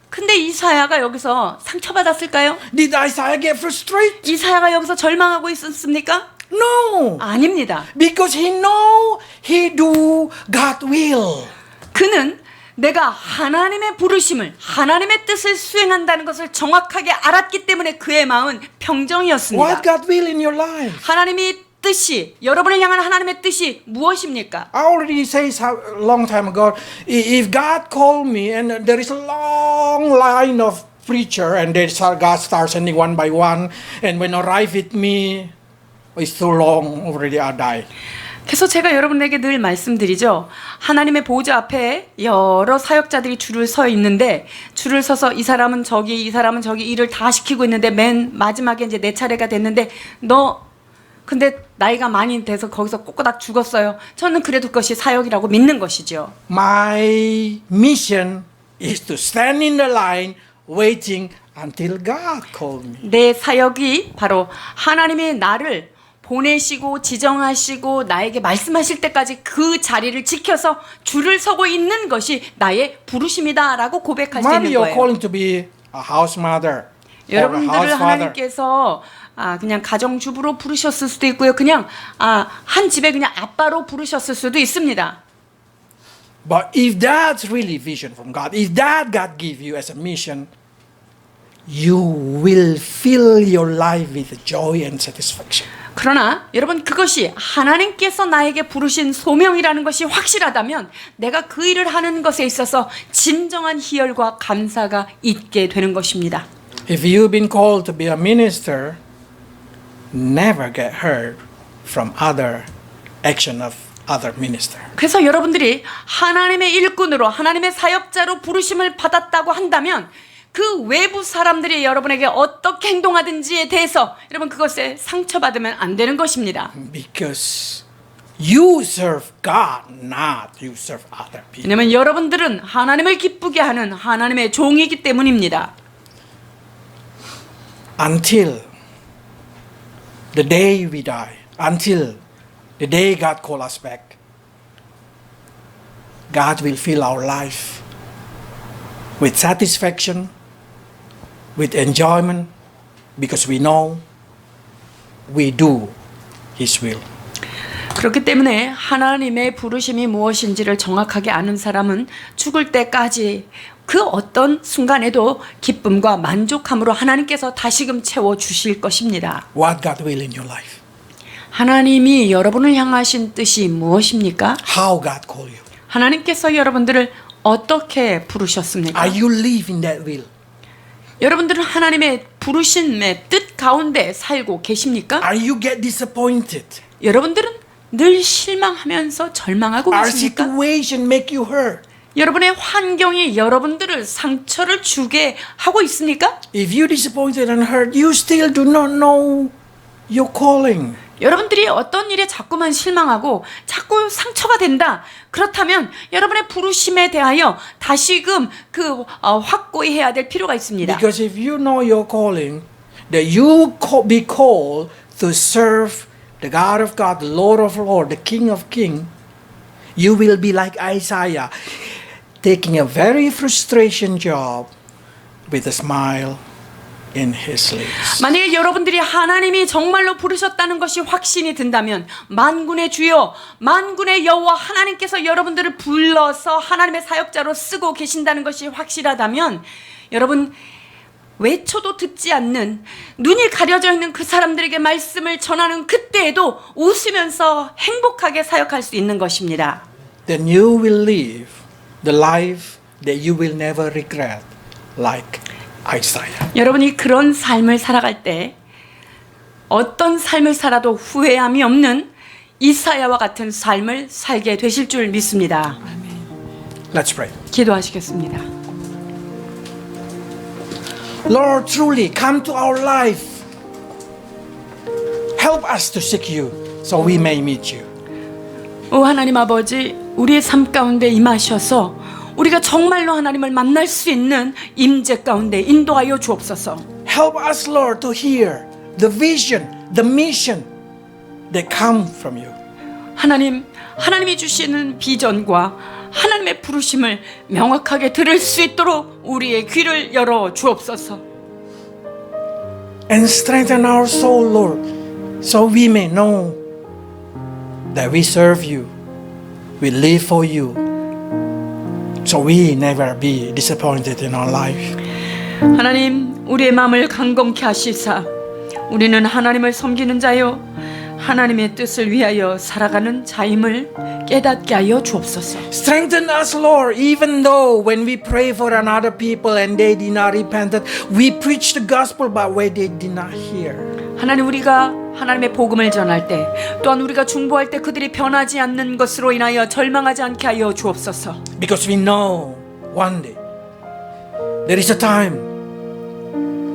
근데 이사야가 여기서 상처받았을까요? Did Isaiah get frustrated? 이사야가 여기서 절망하고 있었습니까? No. 아닙니다. Because he know he do God will. 그는 내가 하나님의 부르심을 하나님의 뜻을 수행한다는 것을 정확하게 알았기 때문에 그의 마음은 평정이었습니다. What God will in your life? 하나님의 뜻이 여러분을 향한 하나님의 뜻이 무엇입니까? I already said a long time ago, if God called me and there is a long line of preacher and then God starts sending one by one and when arrive with me, it's too long already I die. 그래서 제가 여러분에게 늘 말씀드리죠. 하나님의 보좌 앞에 여러 사역자들이 줄을 서 있는데 줄을 서서 이 사람은 저기 이 사람은 저기 일을 다 시키고 있는데 맨 마지막에 이제 내 차례가 됐는데 근데 나이가 많이 돼서 거기서 꼬꼬닥 죽었어요. 저는 그래도 그것이 사역이라고 믿는 것이죠. My mission is to stand in the line waiting until God called me. 내 사역이 바로 하나님이 나를 보내시고 지정하시고 나에게 말씀하실 때까지 그 자리를 지켜서 줄을 서고 있는 것이 나의 부르심이다라고 고백할 수 Maybe 있는 you're 거예요. calling to be a house mother or a 여러분들을 house father. 하나님께서 그냥 가정주부로 부르셨을 수도 있고요. 그냥 한 집에 그냥 아빠로 부르셨을 수도 있습니다. But if that's really vision from God, if that God give you as a mission, you will fill your life with joy and satisfaction. 그러나 여러분 그것이 하나님께서 나에게 부르신 소명이라는 것이 확실하다면 내가 그 일을 하는 것에 있어서 진정한 희열과 감사가 있게 되는 것입니다. If you've been called to be a minister, never get hurt from other action of other minister. 그래서 여러분들이 하나님의 일꾼으로 하나님의 사역자로 부르심을 받았다고 한다면 그 외부 사람들이 여러분에게 어떻게 행동하든지에 대해서 여러분 그것에 상처받으면 안 되는 것입니다. Because you serve God, not you serve other people. 왜냐하면 여러분들은 하나님을 기쁘게 하는 하나님의 종이기 때문입니다. Until the day we die, until the day God call us back, God will fill our life with satisfaction, with enjoyment, because we know we do His will. 그렇기 때문에 하나님의 부르심이 무엇인지를 정확하게 아는 사람은 죽을 때까지 그 어떤 순간에도 기쁨과 만족함으로 하나님께서 다시금 채워주실 것입니다. What God will in your life? 하나님이 여러분을 향하신 뜻이 무엇입니까? How God call you? 하나님께서 여러분들을 어떻게 부르셨습니까? Are you live in that will? 여러분들은 하나님의 부르심의 뜻 가운데 살고 계십니까? Are you get disappointed? 여러분들은 늘 실망하면서 절망하고 Our 계십니까? situation make you hurt? 여러분의 환경이 여러분들을 상처를 주게 하고 있습니까? If you disappointed and hurt, you still do not know your calling. 여러분들이 어떤 일에 자꾸만 실망하고 자꾸 상처가 된다. 그렇다면 여러분의 부르심에 대하여 다시금 확고히 해야 될 필요가 있습니다. Because if you know your calling, that you be called to serve the God of God, the Lord of Lords, the King of Kings, you will be like Isaiah, taking a very frustration job with a smile in his lips. 만약에 여러분들이 하나님이 정말로 부르셨다는 것이 확신이 든다면 만군의 주여, 만군의 여호와 하나님께서 여러분들을 불러서 하나님의 사역자로 쓰고 계신다는 것이 확실하다면 여러분 외쳐도 듣지 않는 눈이 가려져 있는 그 사람들에게 말씀을 전하는 그때에도 웃으면서 행복하게 사역할 수 있는 것입니다. Then you will live the life that you will never regret, like Isaiah. 여러분이 그런 삶을 살아갈 때 어떤 삶을 살아도 후회함이 없는 이사야와 같은 삶을 살게 되실 줄 믿습니다. Let's pray. 기도하시겠습니다. Lord, truly come to our life. Help us to seek you so we may meet you. 오 하나님 아버지, 우리의 삶 가운데 임하셔서 우리가 정말로 하나님을 만날 수 있는 임재 가운데 인도하여 주옵소서. Help us, Lord, to hear the vision, the mission that come from you. 하나님이 주시는 비전과 하나님의 부르심을 명확하게 들을 수 있도록 우리의 귀를 열어 주옵소서. And strengthen our soul, Lord, so we may know that we serve you, we live for you, so we never be disappointed in our life. 하나님, 우리의 마음을 강건케 하시사 우리는 하나님을 섬기는 자요 하나님의 뜻을 위하여 살아가는 자임을 깨닫게 하여 주옵소서. Strengthen us, Lord, even though when we pray for another people and they did not repent, we preach the gospel but where they did not hear. 하나님, 우리가 하나님의 복음을 전할 때 또한 우리가 중보할 때 그들이 변하지 않는 것으로 인하여 절망하지 않게 하여 주옵소서. Because we know one day there is a time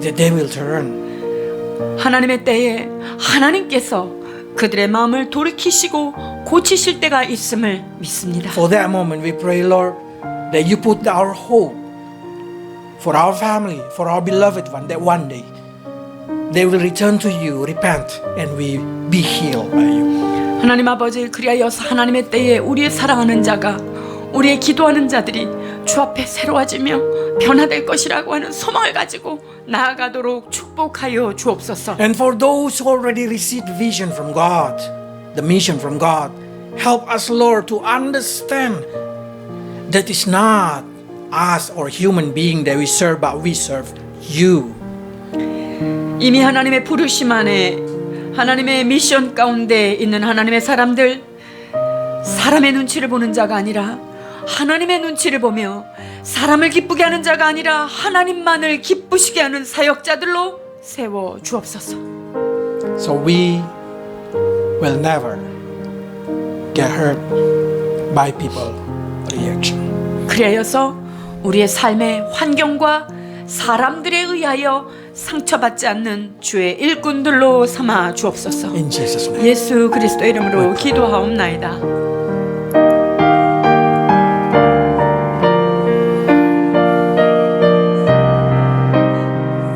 that they will turn. 하나님의 때에 하나님께서 그들의 마음을 돌이키시고 고치실 때가 있음을 믿습니다. For that moment we pray, Lord, that you put our hope for our family, for our beloved one, that one day they will return to you, repent, and we be healed by you. 하나님 아버지, 그리하여서 하나님의 때에 우리의 사랑하는 자가 우리의 기도하는 자들이 주 앞에 새로워지며 변화될 것이라고 하는 소망을 가지고 나아가도록 축복하여 주옵소서. And for those who already received vision from God, the mission from God, help us, Lord, to understand that it's not us or human being that we serve, but we serve you. 이미 하나님의 부르심 안에 하나님의 미션 가운데 있는 하나님의 사람들, 사람의 눈치를 보는 자가 아니라 하나님의 눈치를 보며 사람을 기쁘게 하는 자가 아니라 하나님만을 기쁘시게 하는 사역자들로 세워 주옵소서. So we will never get hurt by people reaction. 그래여서 우리의 삶의 환경과 사람들에 의하여 상처받지 않는 주의 일꾼들로 삼아 주옵소서. In Jesus' name. 예수 그리스도 이름으로 기도하옵나이다.